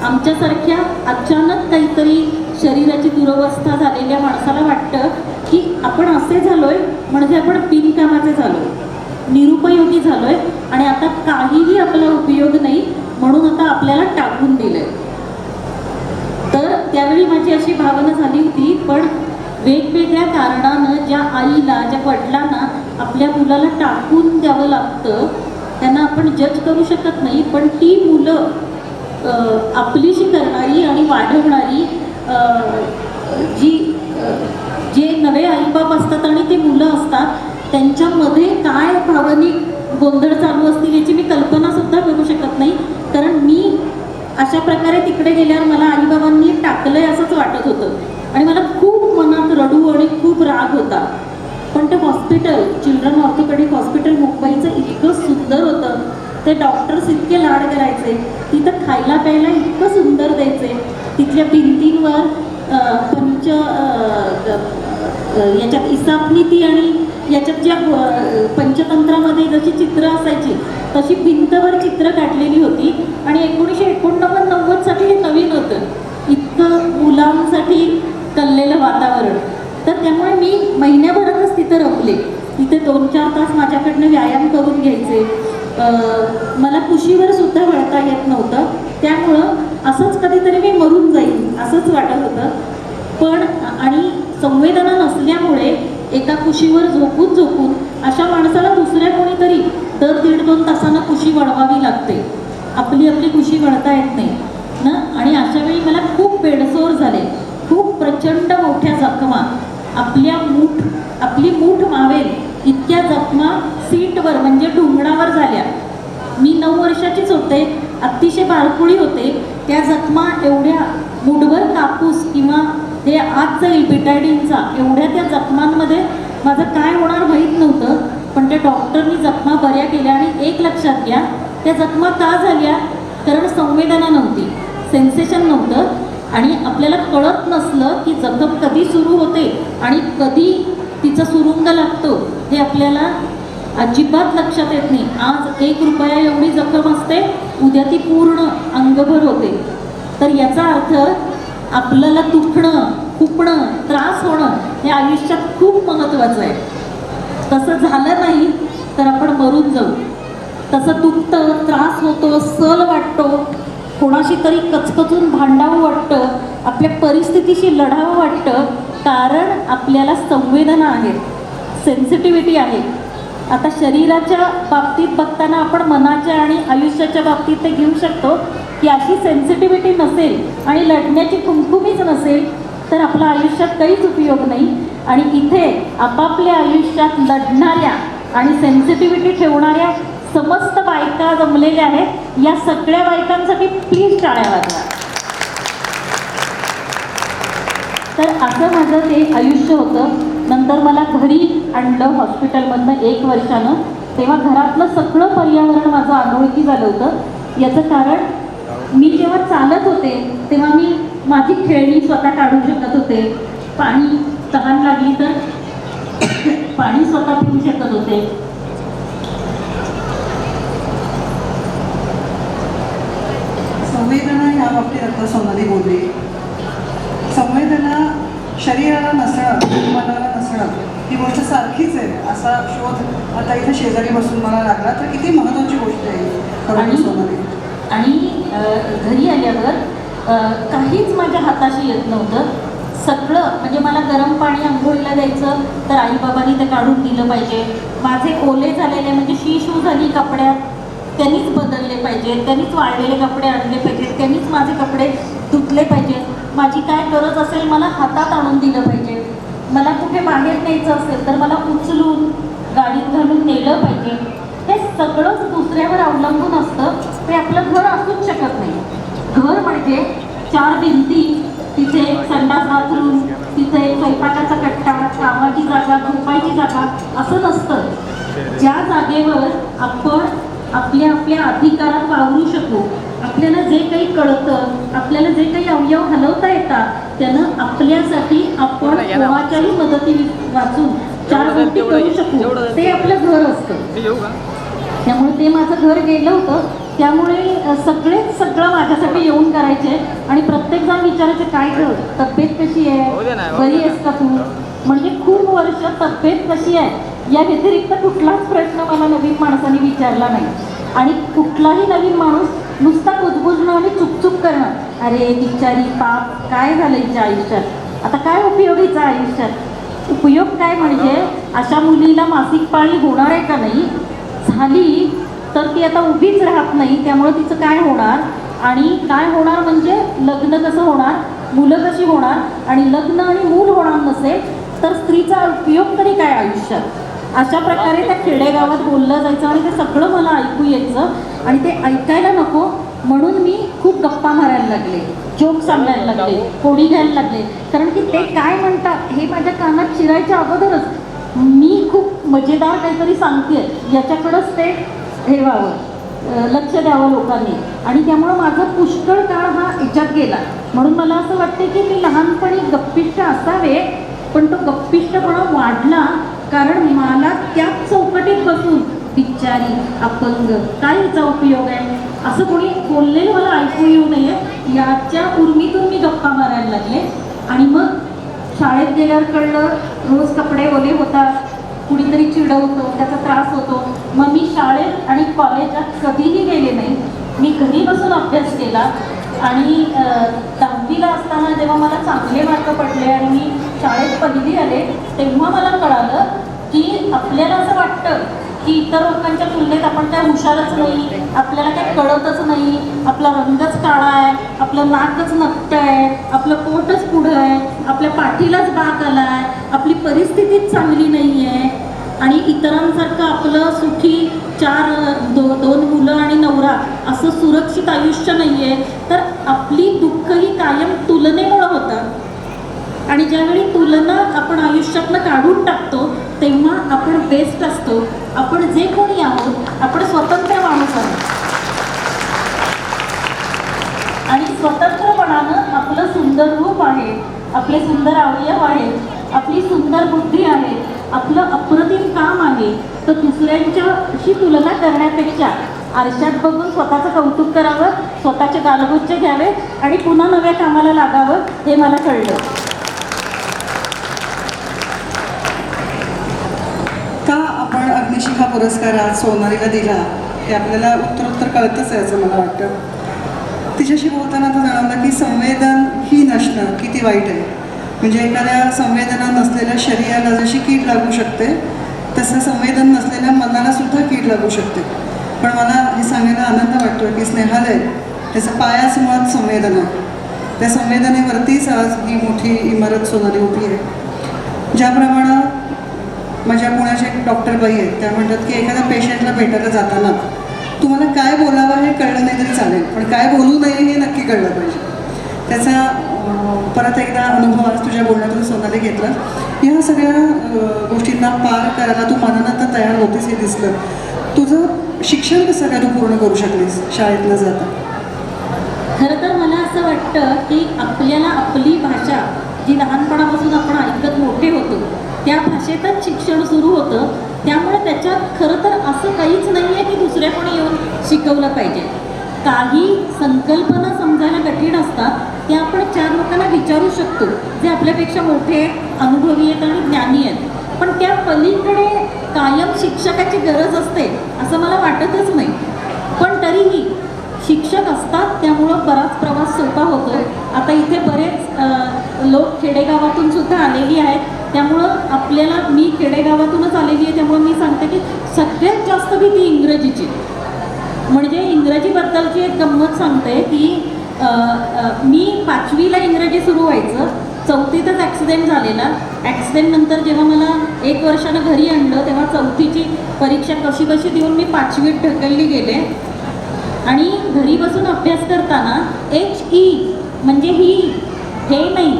आमच्यासारख्या अचानक काहीतरी शरीराची दुरवस्था झालेल्या माणसाला वाटतं की आपण असे झालोय म्हणजे आपण बिनकामाचे झालोय, निरुपयोगी झालोय, आणि आता काहीही आपला उपयोग नाही म्हणून आता आपल्याला टाकून दिलंय. तर त्यावेळी माझी अशी भावना झाली होती. पण वेगवेगळ्या कारणानं ज्या आईला, ज्या वडिलांना आपल्या मुलाला टाकून द्यावं लागतं त्यांना आपण जज करू शकत नाही. पण ती मुलं आपलीशी करणारी आणि वाढवणारी जे नवे आईबाप असतात आणि ते मुलं असतात, त्यांच्यामध्ये काय भावनिक गोंधळ चालू असतील याची मी कल्पनासुद्धा करू शकत नाही. कारण मी अशा प्रकारे तिकडे गेल्यावर मला आईबाबांनी टाकलंय असंच वाटत होतं आणि मला खूप मनात रडू आणि खूप राग होता. पण ते हॉस्पिटल, चिल्ड्रन ऑर्थोपेडिक हॉस्पिटल मुंबईचं इतकं सुंदर होतं. ते डॉक्टर्स इतके लाड करायचे, तिथं खायला प्यायला इतकं सुंदर द्यायचे. तिथल्या भिंतींवर याच्यात इसापनीती आणि याच्यात ज्या पंचतंत्रामध्ये जशी चित्र असायची तशी भिंतवर चित्र काढलेली होती. आणि 1989 मुलांसाठी हे नवीन होतं, इतकं मुलांसाठी कललेलं वातावरण. तर त्यामुळे मी महिन्याभरातच तिथं रमले. तिथे 2-4 तास माझ्याकडनं व्यायाम करून घ्यायचे. मला कुशीवर सुद्धा वळता येत नव्हतं, त्यामुळं असंच कधीतरी मी मरून जाईल असंच वाटत होतं. पण आणि संवेदना नसल्यामुळे एका कुशीवर झोपून झोपून अशा माणसाला दुसऱ्या कोणीतरी दर 1.5-2 तासानं कुशी वळवावी लागते. आपली आपली कुशी वळता येत नाही ना. आणि अशा वेळी मला खूप बेडसोर झाले, खूप प्रचंड मोठ्या जखमा, आपली मूठ मावेल इतक्या जखमा सीटवर म्हणजे ढुंगणावर झाल्या. मी 9 वर्षाचीच होते, अतिशय बारकुळी होते. त्या जखमा एवढ्या मुठभर कापूस किंवा ते आत जाईल बिटायडिनचा, एवढ्या त्या जखमांमध्ये माझं काय होणार माहीत नव्हतं. पण त्या डॉक्टरनी जखमा बऱ्या केल्या. आणि एक लक्षात घ्या, त्या जखमा का झाल्या? कारण संवेदना नव्हती, सेन्सेशन नव्हतं. आणि आपल्याला कळत नसलं की जखम कधी सुरू होते आणि कधी तिचा सुरुंग लागतो हे आपल्याला अजिबात लक्षात येत नाही. आज 1 रुपया एवढी जखम असते, उद्या ती पूर्ण अंगभर होते. तर याचा अर्थ आपल्याला दुखणं, खुपणं, त्रास होणं हे आयुष्यात खूप महत्त्वाचं आहे. तसं झालं नाही तर आपण मरून जाऊ. तसं दुखतं, त्रास होतो, सल वाटतो, कोणाशी तरी कचकचून भांडावं वाटतं, आपल्या परिस्थितीशी लढावं वाटतं, कारण आपल्याला संवेदना आहेत, सेन्सिटिव्हिटी आहे. आता शरीराच्या बाबतीत बघताना आपण मनाच्या आणि आयुष्याच्या बाबतीत ते घेऊ शकतो की अशी सेन्सिटिव्हिटी नसेल आणि लढण्याची खुमखुमीच नसेल तर आपलं आयुष्यात काहीच उपयोग नाही. आणि इथे आपापल्या आयुष्यात लढणाऱ्या आणि सेन्सिटिव्हिटी ठेवणाऱ्या समस्त बायका जमलेल्या आहेत. या सगळ्या बायकांसाठी प्लीज टाळ्या वाजवा. तर असं माझं ते आयुष्य होतं. नंतर मला घरी आणलं हॉस्पिटलमधनं 1 वर्षानं. तेव्हा घरातलं सगळं पर्यावरण माझं अनोळखी झालं होतं. याचं कारण मी जेव्हा चालत होते तेव्हा मी माझी खेळणी स्वतः काढू शकत होते. पाणी तहान लागली तर पाणी स्वतः पिऊ शकत होते. संवेदना या बाबतीत आता सोनाली बोलली. संवेदना शरीराला नसणं, मनाला नसणं ही गोष्ट सारखीच आहे असा शोध आता इथे शेजारी बसून मला लागला. तर किती महत्त्वाची गोष्ट आहे खरं सोनाली. आणि घरी आल्यावर काहीच माझ्या हाताशी येत नव्हतं. सगळं म्हणजे मला गरम पाणी आंघोळीला द्यायचं तर आईबाबांनी ते काढून दिलं पाहिजे. माझे ओले झालेले म्हणजे शी झाली कपड्यात, त्यांनीच बदलले पाहिजेत, त्यांनीच वाळलेले कपडे आणले पाहिजेत, त्यांनीच माझे कपडे धुतले पाहिजेत. माझी काय गरज असेल मला हातात आणून दिलं पाहिजे. मला कुठे बाहेर न्यायचं असेल तर मला उचलून गाडीत घालून नेलं पाहिजे. हे सगळंच दुसऱ्यावर अवलंबून असतं. ते आपलं घर असूच शकत नाही. घर म्हणजे 4 भिंती, तिथे संडास बाथरूम, तिथे स्वयंपाकाचा कट्टा, कामाची जागा, झोपायची जागा असं नसतं. ज्या जागेवर आपण आपल्या अधिकारात वावरू शकू, आपल्याला जे काही कळतं, आपल्याला जे काही अवयव हलवता येतात त्यानं आपल्यासाठी आपण कोणाच्याही मदती वाचून 4 गोष्टी करू शकू, ते आपलं घर असतं. त्यामुळे ते माझं घर गेलं होतं. त्यामुळे सगळं माझ्यासाठी येऊन करायचे. आणि प्रत्येकजण विचारायचे काय कर, तब्येत कशी आहे, बरी आहेस का तू. म्हणजे खूप वर्ष तब्येत कशी आहे या व्यतिरिक्त कुठलाच प्रश्न मला नवीन माणसाने विचारला नाही. आणि कुठलाही नवीन माणूस नुसता कुजबुजणं आणि चुकचुक करणं, अरे बिचारी पाप, काय झालं हिच्या आयुष्यात, आता काय उपयोग हिचा आयुष्यात. उपयोग काय म्हणजे अशा मुलीला मासिक पाळी होणार आहे का नाही, झाली तर ती आता उभीच राहत नाही, त्यामुळे तिचं काय होणार. आणि काय होणार म्हणजे लग्न कसं होणार, मुलं कशी होणार. आणि लग्न आणि मूल होणार नसेल तर स्त्रीचा उपयोग तरी काय आयुष्यात. अशा प्रकारे त्या खेडेगावात बोललं जायचं आणि ते सगळं मला ऐकू यायचं. आणि ते ऐकायला नको म्हणून मी खूप गप्पा मारायला लागले, जोक सांगायला लागले, कोडी घ्यायला लागले. कारण की ते काय म्हणतात हे माझ्या कानात शिरायच्या अगोदरच मी खूप मजेदार काहीतरी सांगते याच्याकडंच ते ठेवावं, लक्ष द्यावं लोकांनी. आणि त्यामुळं माझं पुष्कळ काळ हा याच्यात गेला. म्हणून मला असं वाटते की मी लहानपणी गप्पिष्ट असावे, पण तो गप्पिष्टपणा वाढला कारण मला त्याच चौकटीत बसून बिचारी, अपंग, काय याचा उपयोग आहे असं कोणी बोललेलं मला ऐकू येऊ नये याच्या उर्मीतून मी गप्पा मारायला लागले. आणि मग शाळेत गेल्यावर कळलं रोज कपडे ओले होतात, कुणीतरी चिडवतो, त्याचा त्रास होतो. मग मी शाळेत आणि कॉलेजात कधीही गेले नाही, मी घरी बसून अभ्यास केला. आणि 10वीला असताना जेव्हा मला चांगले मार्क पडले आणि मी शाळेत पहिली आले तेव्हा मला कळालं की आपल्याला असं वाटतं की इतर लोकांच्या तुलनेत आपण काय हुशारच नाही, आपल्याला काय कळतच नाही, आपला रंगच काळा आहे, आपलं नाकच नकटं आहे, आपलं पोटच पुढं आहे, आपल्या पाठीलाच बाक आला आहे, आपली परिस्थितीच चांगली नाही आहे आणि इतरांसारखं आपलं सुखी दोन मुलं आणि नवरा असं सुरक्षित आयुष्य नाही आहे. तर आपली दुःख ही कायम तुलनेमुळं होतं आणि ज्यावेळी तुलना आपण आयुष्यातनं काढून टाकतो तेव्हा आपण बेस्ट असतो. आपण जे कोणी आहोत आपण स्वतंत्र माणूस आहोत आणि स्वतंत्रपणानं आपलं सुंदर रूप आहे, आपले सुंदर अवयव आहेत, आपली सुंदर बुद्धी आहे, आपलं अप्रतिम काम आहे. तर दुसऱ्यांच्याशी तुलना करण्यापेक्षा आरशात बघून स्वतःचं कौतुक करावं, स्वतःचे गालगुच्चे घ्यावे आणि पुन्हा नव्या कामाला लागावं हे मला कळलं. का आपण अग्निशिखा पुरस्कार आज सोनालीला दिला हे आपल्याला उत्तरोत्तर कळतंच आहे असं मला वाटतं. तिच्याशी बोलताना तर जाणवलं की संवेदन ही नसणं किती वाईट आहे. म्हणजे एखाद्या संवेदना नसलेल्या शरीराला जशी कीड लागू शकते तसं संवेदन नसलेल्या मनाला सुद्धा कीड लागू शकते. पण मला हे सांगायला आनंद वाटतो की स्नेहालय त्याचा पायाच मुळात संवेदना आहे. त्या संवेदनेवरतीच आज ही मोठी इमारत सोनाली उभी आहे. ज्याप्रमाणे माझ्या पुण्याचे एक डॉक्टर बाई आहेत त्या म्हणतात की एखाद्या पेशंटला भेटायला जाताना तुम्हाला काय बोलावं हे कळलं नाही तरी चालेल, पण काय बोलू नये हे नक्की कळलं पाहिजे. त्याचा परत एकदा अनुभव आज तुझ्या बोलण्यातून सोनाली घेतला. ह्या सगळ्या गोष्टींना पार करायला तू मनानं तर तयार होतीस हे दिसलं. तुझं शिक्षण कसं काय तू पूर्ण करू शकलीस शाळेत न जाता? खरं तर मला असं वाटतं की आपल्याला आपली भाषा जी लहानपणापासून आपण ऐकत मोठे होतो त्या भाषेतच शिक्षण सुरू होतं. त्यामुळे त्याच्यात खरं तर असं काहीच नाही आहे की दुसऱ्या कोणी येऊन शिकवलं पाहिजे. काही संकल्पना समजायला कठीण असतात त्या आपण 4 लोकांना विचारू शकतो जे आपल्यापेक्षा मोठे अनुभवी आहेत आणि ज्ञानी आहेत. पण त्या पलीकडे कायम शिक्षकाची गरज असते असं मला वाटतच नाही. पण तरीही शिक्षक असतात त्यामुळं बराच प्रवास सोपा होतो. आता इथे बरेच लोक खेडेगावातून सुद्धा आलेली आहेत त्यामुळं आपल्याला मी खेडेगावातूनच आलेली आहे त्यामुळं मी सांगते की सगळ्यात जास्त भीती इंग्रजीची. म्हणजे इंग्रजीबद्दलची एक गंमत सांगते की मी 5वीला इंग्रजी सुरू व्हायचं, 4थीतच ॲक्सिडेंट झालेला. ॲक्सिडेंटनंतर जेव्हा मला 1 वर्षानं घरी आणलं तेव्हा 4थीची परीक्षा कशी कशी देऊन मी 5वीत ढकलली गेले. आणि घरी बसून अभ्यास करताना HE म्हणजे ही, हे नाही,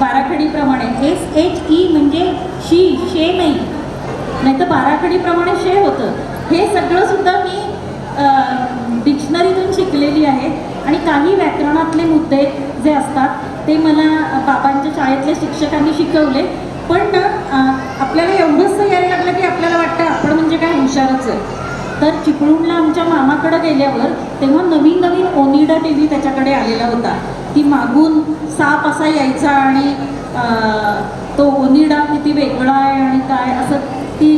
बाराखडीप्रमाणे SHE म्हणजे शी, शे नाही तर बाराखडीप्रमाणे शे होतं. हे सगळं सुद्धा मी डिक्शनरीतून शिकलेली आहे. आणि काही व्याकरणातले मुद्दे जे असतात ते मला बाबांच्या शाळेतल्या शिक्षकांनी शिकवले. पण ना आपल्याला एवढंच यायला लागलं की आपल्याला वाटतं आपण म्हणजे काय हुशारच आहे. तर चिपळूणला आमच्या मामाकडं गेल्यावर तेव्हा नवीन ओनिडा TV त्याच्याकडे आलेला होता. ती मागून साप असा यायचा आणि तो ओनिडा किती वेगळा आहे आणि काय असं ती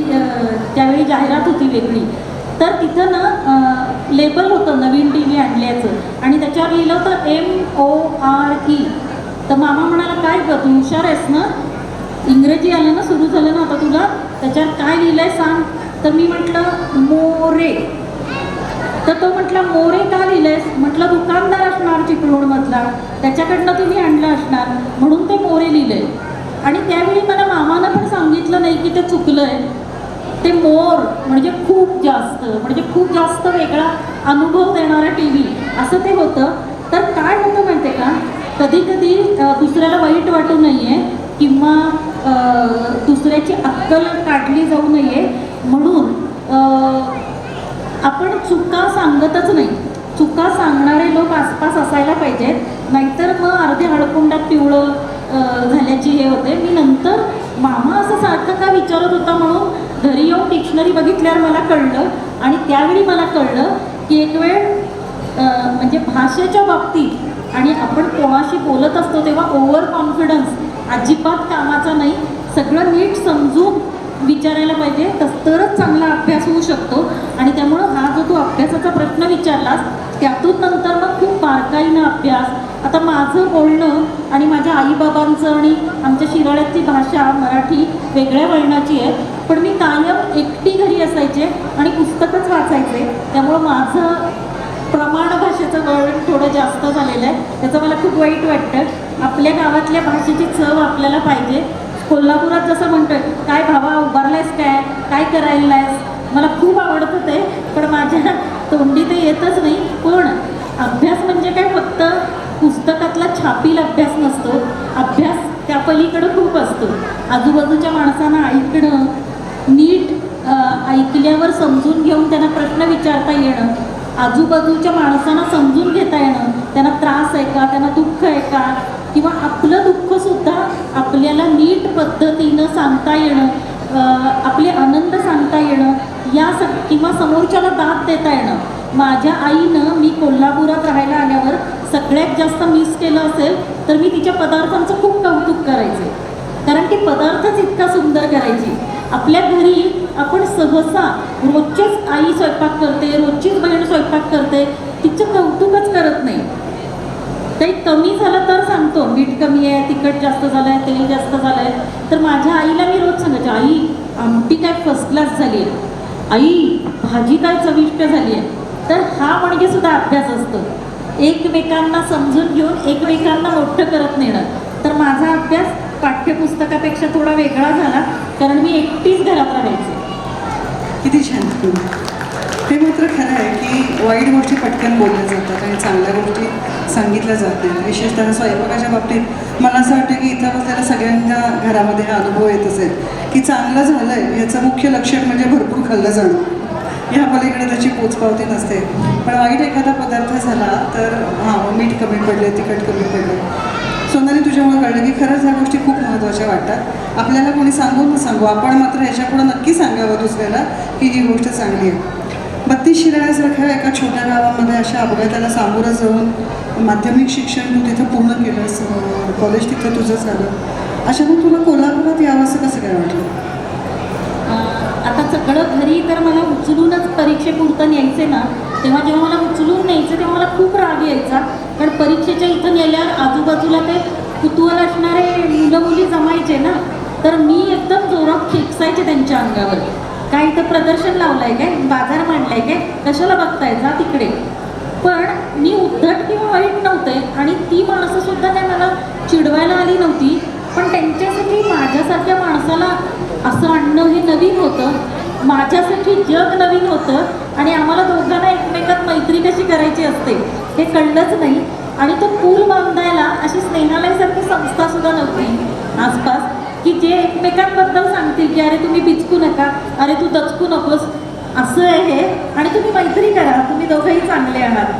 त्यावेळी जाहिरात होती वेगळी. तर तिथं ना लेबल होतं नवीन TV आणल्याचं आणि त्याच्यावर लिहिलं होतं MORE. तर मामा म्हणाला काय ग तू हुशार आहेस ना, इंग्रजी आलं ना, सुरू झालं ना आता तुला, त्याच्यावर काय लिहिलं आहे सांग. तर मी म्हटलं मोरे. तर तो म्हटला मोरे का लिहिलंयस. म्हटलं दुकानदार असणार चिपळूणमधला त्याच्याकडनं तुम्ही आणलं असणार म्हणून ते मोरे लिहिलंय. आणि त्यावेळी मला मामानं पण सांगितलं नाही की ते चुकलं आहे. ते मोर म्हणजे खूप जास्त वेगळा अनुभव देणारा TV असं ते होतं. तर काय होतं माहिती आहे का, कधी कधी दुसऱ्याला वाईट वाटू नये किंवा दुसऱ्याची अक्कल काढली जाऊ नये म्हणून आपण चुका सांगतच नाही. चुका सांगणारे लोक आसपास असायला पाहिजेत, नाहीतर मग अर्ध्या हळकुंडात पिवळं झाल्याची हे होते. मी नंतर मामा असं सारखं का विचारत होता म्हणून घरी येऊन डिक्शनरी बघितल्यावर मला कळलं आणि त्यावेळी मला कळलं की एक वेळ म्हणजे भाषेच्या बाबतीत आणि आपण कोणाशी बोलत असतो तेव्हा ओव्हर कॉन्फिडन्स अजिबात कामाचा नाही. सगळं नीट समजून विचारायला पाहिजे, तरच चांगला अभ्यास होऊ शकतो. आणि त्यामुळं हा जो तू अभ्यासाचा प्रश्न विचारलास त्यातून नंतर मग खूप बारकाईनं अभ्यास. आता माझं बोलणं आणि माझ्या आईबाबांचं आणि आमच्या शिराळ्याची भाषा मराठी वेगळ्या वळणाची आहे, पण मी कायम एकटी घरी असायचे आणि पुस्तकच वाचायचे. त्यामुळं माझं प्रमाण भाषेचं वळण थोडं जास्त झालेलं आहे. त्याचं मला खूप वाईट वाटतं. आपल्या गावातल्या भाषेची चव आपल्याला पाहिजे. कोल्हापुरात जसं म्हणतोय, काय भावा उभारलायस, काय करायला आहेस, मला खूप आवडतं ते, पण माझ्या तोंडी ते येतच नाही. पण अभ्यास म्हणजे काय फक्त पुस्तकातला छापील अभ्यास नसतो. अभ्यास त्या पलीकडं खूप असतो. आजूबाजूच्या माणसांना ऐकणं, नीट ऐकल्यावर समजून घेऊन त्यांना प्रश्न विचारता येणं, आजूबाजूच्या माणसांना समजून घेता येणं, त्यांना त्रास आहे का, त्यांना दुःख आहे का, किंवा आपलं दुःखसुद्धा आपल्याला नीट पद्धतीनं सांगता येणं, आपले आनंद सांगता येणं, किंवा समोरच्याला दाद देता येणं. माझ्या आईनं मी कोल्हापुरात राहायला आल्यावर सगळ्यात जास्त मिस केलं असेल तर मी तिच्या पदार्थांचं खूप कौतुक करायचे, कारण ती पदार्थच इतका सुंदर करायची. आपल्या घरी आपण सहसा रोजचीच आई स्वयंपाक करते, रोजचीच बहीण स्वयंपाक करते, तिचं कौतुकच करत नाही. काही कमी झालं तर सांगतो, मीठ कमी आहे, तिखट जास्त झालं आहे, तेल जास्त झालं आहे, तर माझ्या आईला मी रोज सांगायचे, आई आमटी काय फर्स्ट क्लास झाली आहे, आई भाजी काय चविष्ट झाली आहे. तर हा म्हणजे सुद्धा अभ्यास असतो, एकमेकांना समजून घेऊन एकमेकांना मोठं करत नेणं. तर माझा अभ्यास पाठ्यपुस्तकापेक्षा थोडा वेगळा झाला, कारण मी एकटीच घरात राहायचे. किती छान. हे मात्र खरं आहे की वाईट गोष्टी पटकन बोलल्या जातात आणि चांगल्या गोष्टी सांगितल्या जात नाहीत. विशेषतः स्वयंपाकाच्या बाबतीत मला असं वाटतं की इथं बसलेल्या सगळ्यांच्या घरामध्ये हा अनुभव येत असेल की चांगलं झालं आहे याचं मुख्य लक्षण म्हणजे भरपूर खाल्लं जाणं. ह्या पलीकडे त्याची पोचपावती नसते. पण वाईट एखादा पदार्थ झाला तर हां मीठ कमी पडले, तिखट कमी पडलं. सोनाली, तुझ्यामुळे कळलं की खरंच ह्या गोष्टी खूप महत्त्वाच्या वाटतात. आपल्याला कोणी सांगू न सांगू, आपण मात्र ह्याच्यापुढं नक्की सांगावं दुसऱ्याला की ही गोष्ट चांगली आहे. 32 शिराळ्यासारख्या एका छोट्या गावामध्ये अशा अपघाताला सामोरं जाऊन माध्यमिक शिक्षण तू तिथं पूर्ण केलंस, कॉलेज तिथं तुझं झालं. अशा मग तुला कोल्हापुरात यावं असं कसं काय वाटलं? आता सगळं घरी तर मला उचलूनच परीक्षेपुरतं न्यायचे ना, तेव्हा जेव्हा मला उचलून न्यायचं तेव्हा मला खूप राग यायचा. कारण परीक्षेच्या इथं नेल्यावर आजूबाजूला ते कुतूहल असणारे मुलं मुली जमायचे ना, तर मी एकदम जोरात खेकसायचे त्यांच्या अंगावर. काय इथं प्रदर्शन लावलं आहे काय, बाजार मांडला आहे काय, कशाला बघताय, जा तिकडे. पण मी उद्धट किंवा वाईट नव्हते आणि ती माणसंसुद्धा त्या मला चिडवायला आली नव्हती. पण त्यांच्यासाठी माझ्यासारख्या माणसाला असं आणणं हे नवीन होतं, माझ्यासाठी जग नवीन होतं आणि आम्हाला दोघांना एकमेकात मैत्री कशी करायची असते हे कळलंच नाही. आणि तो पूल बांधायला अशी स्नेहालयासारखी संस्थासुद्धा नव्हती आसपास की जे एकमेकांबद्दल सांगतील की अरे तुम्ही बिचकू नका, अरे तू दचकू नकोस, असं आहे हे, आणि तुम्ही मैत्री करा, तुम्ही दोघंही चांगले आहात.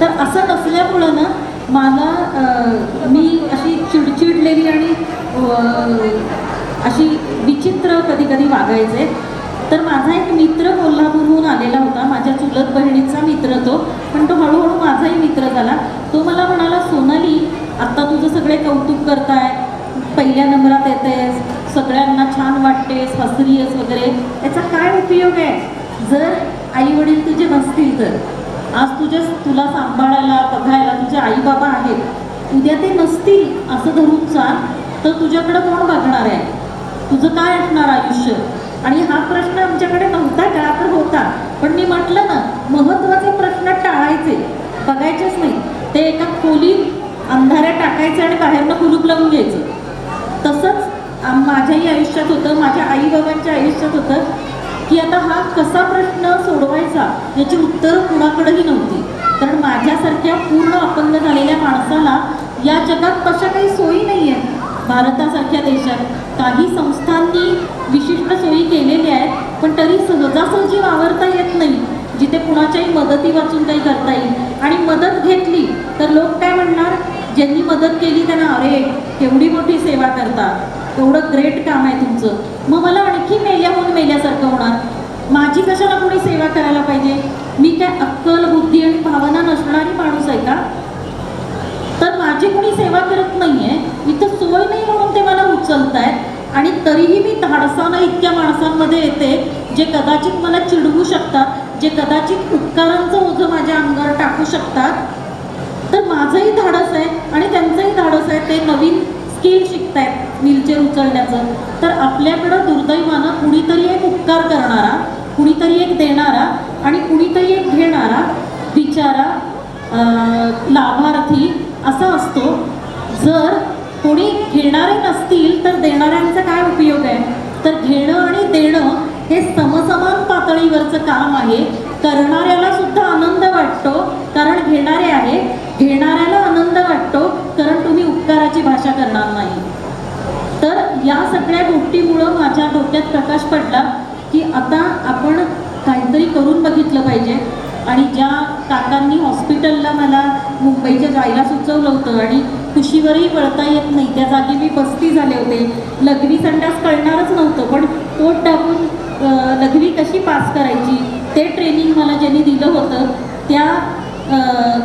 तर असं नसल्यामुळं ना मला मी अशी चिडचिडलेली आणि अशी विचित्र कधी कधी वागायचे. तर माझा एक मित्र कोल्हापूरहून आलेला होता, माझ्या चुलत बहिणीचा मित्र तो, पण तो हळूहळू माझाही मित्र झाला. तो मला म्हणाला, सोनाली आत्ता तुझं सगळे कौतुक करताय, पहिल्या नंबरात येतेस, सगळ्यांना छान वाटतेस, हसरीयस वगैरे, याचा काय उपयोग आहे जर आई वडील तुझे नसतील तर. आज तुला सांभाळायला बघायला तुझे आई बाबा आहेत, उद्या ते नसतील असं धरून चाल तर तुझ्याकडं कोण बघणार आहे, तुझं काय असणार आयुष्य. आणि हा प्रश्न आमच्याकडे नव्हता का, तर होता. पण मी म्हटलं ना, महत्त्वाचे प्रश्न टाळायचे, बघायचेच नाही. ते एका खोलीत अंधाऱ्या टाकायचे आणि बाहेरनं कुलूप लावून घ्यायचं. तसंच माझ्याही आयुष्यात होतं, माझ्या आईबाबांच्या आयुष्यात होतं की आता हा कसा प्रश्न सोडवायचा याची उत्तरं कुणाकडेही नव्हती. कारण माझ्यासारख्या पूर्ण अपंग झालेल्या माणसाला या जगात तशा काही सोयी नाही आहेत. भारतासारख्या देशात काही संस्थांनी विशिष्ट सोयी केलेल्या आहेत, पण तरी सहजासहजी वावरता येत नाही, जिथे कुणाच्याही मदती वाचून काही करता येईल. आणि मदत घेतली तर लोक काय म्हणणार, ज्यांनी मदत केली त्यांना अरे केवढी मोठी सेवा करता, एवढं ग्रेट काम आहे तुमचं. मग मला आणखी मेल्याहून मेल्यासारखं होणार. माझी कशाला कोणी सेवा करायला पाहिजे? मी काय अक्कल, बुद्धी आणि भावना नसणारी माणूस आहे का? तर माझी कोणी सेवा करत नाहीये, इथं सोय नाही म्हणून ते मला उचलतायत आणि तरीही मी धाडसानं इतक्या माणसांमध्ये येते जे कदाचित मला चिडवू शकतात, जे कदाचित उपकारांचं ओझं माझ्या अंगावर टाकू शकतात. तर माझंही धाडस आहे आणि त्यांचंही धाडस आहे, ते नवीन स्किल शिकतायत व्हीलचेअर उचलण्याचं. तर आपल्याकडं दुर्दैवानं कुणीतरी एक उपकार करणारा, कुणीतरी एक देणारा आणि कुणीतरी एक घेणारा बिचारा लाभार्थी असा असतो. जर कोणी घेणारे नसतील तर देणाऱ्यांचा काय उपयोग आहे? तर घेणं आणि देणं हे समसमान पातळीवरचं काम आहे. करणाऱ्याला सुद्धा आनंद वाटतो कारण घेणारे आहे, घेणाऱ्याला आनंद वाटतो कारण तुम्ही उपकाराची भाषा करणार नाही. तर या सगळ्या गोष्टीमुळं माझ्या डोक्यात प्रकाश पडला की आता आपण काहीतरी करून बघितलं पाहिजे. आणि ज्या काकांनी हॉस्पिटलला मला मुंबईच्या जायला सुचवलं होतं आणि कुशीवरही वळता येत नाही, त्या जागी मी पस्ती झाले होते, लघवी संडास कळणारच नव्हतं, पण पोट टाकून लघवी कशी पास करायची ते ट्रेनिंग मला ज्यांनी दिलं होतं त्या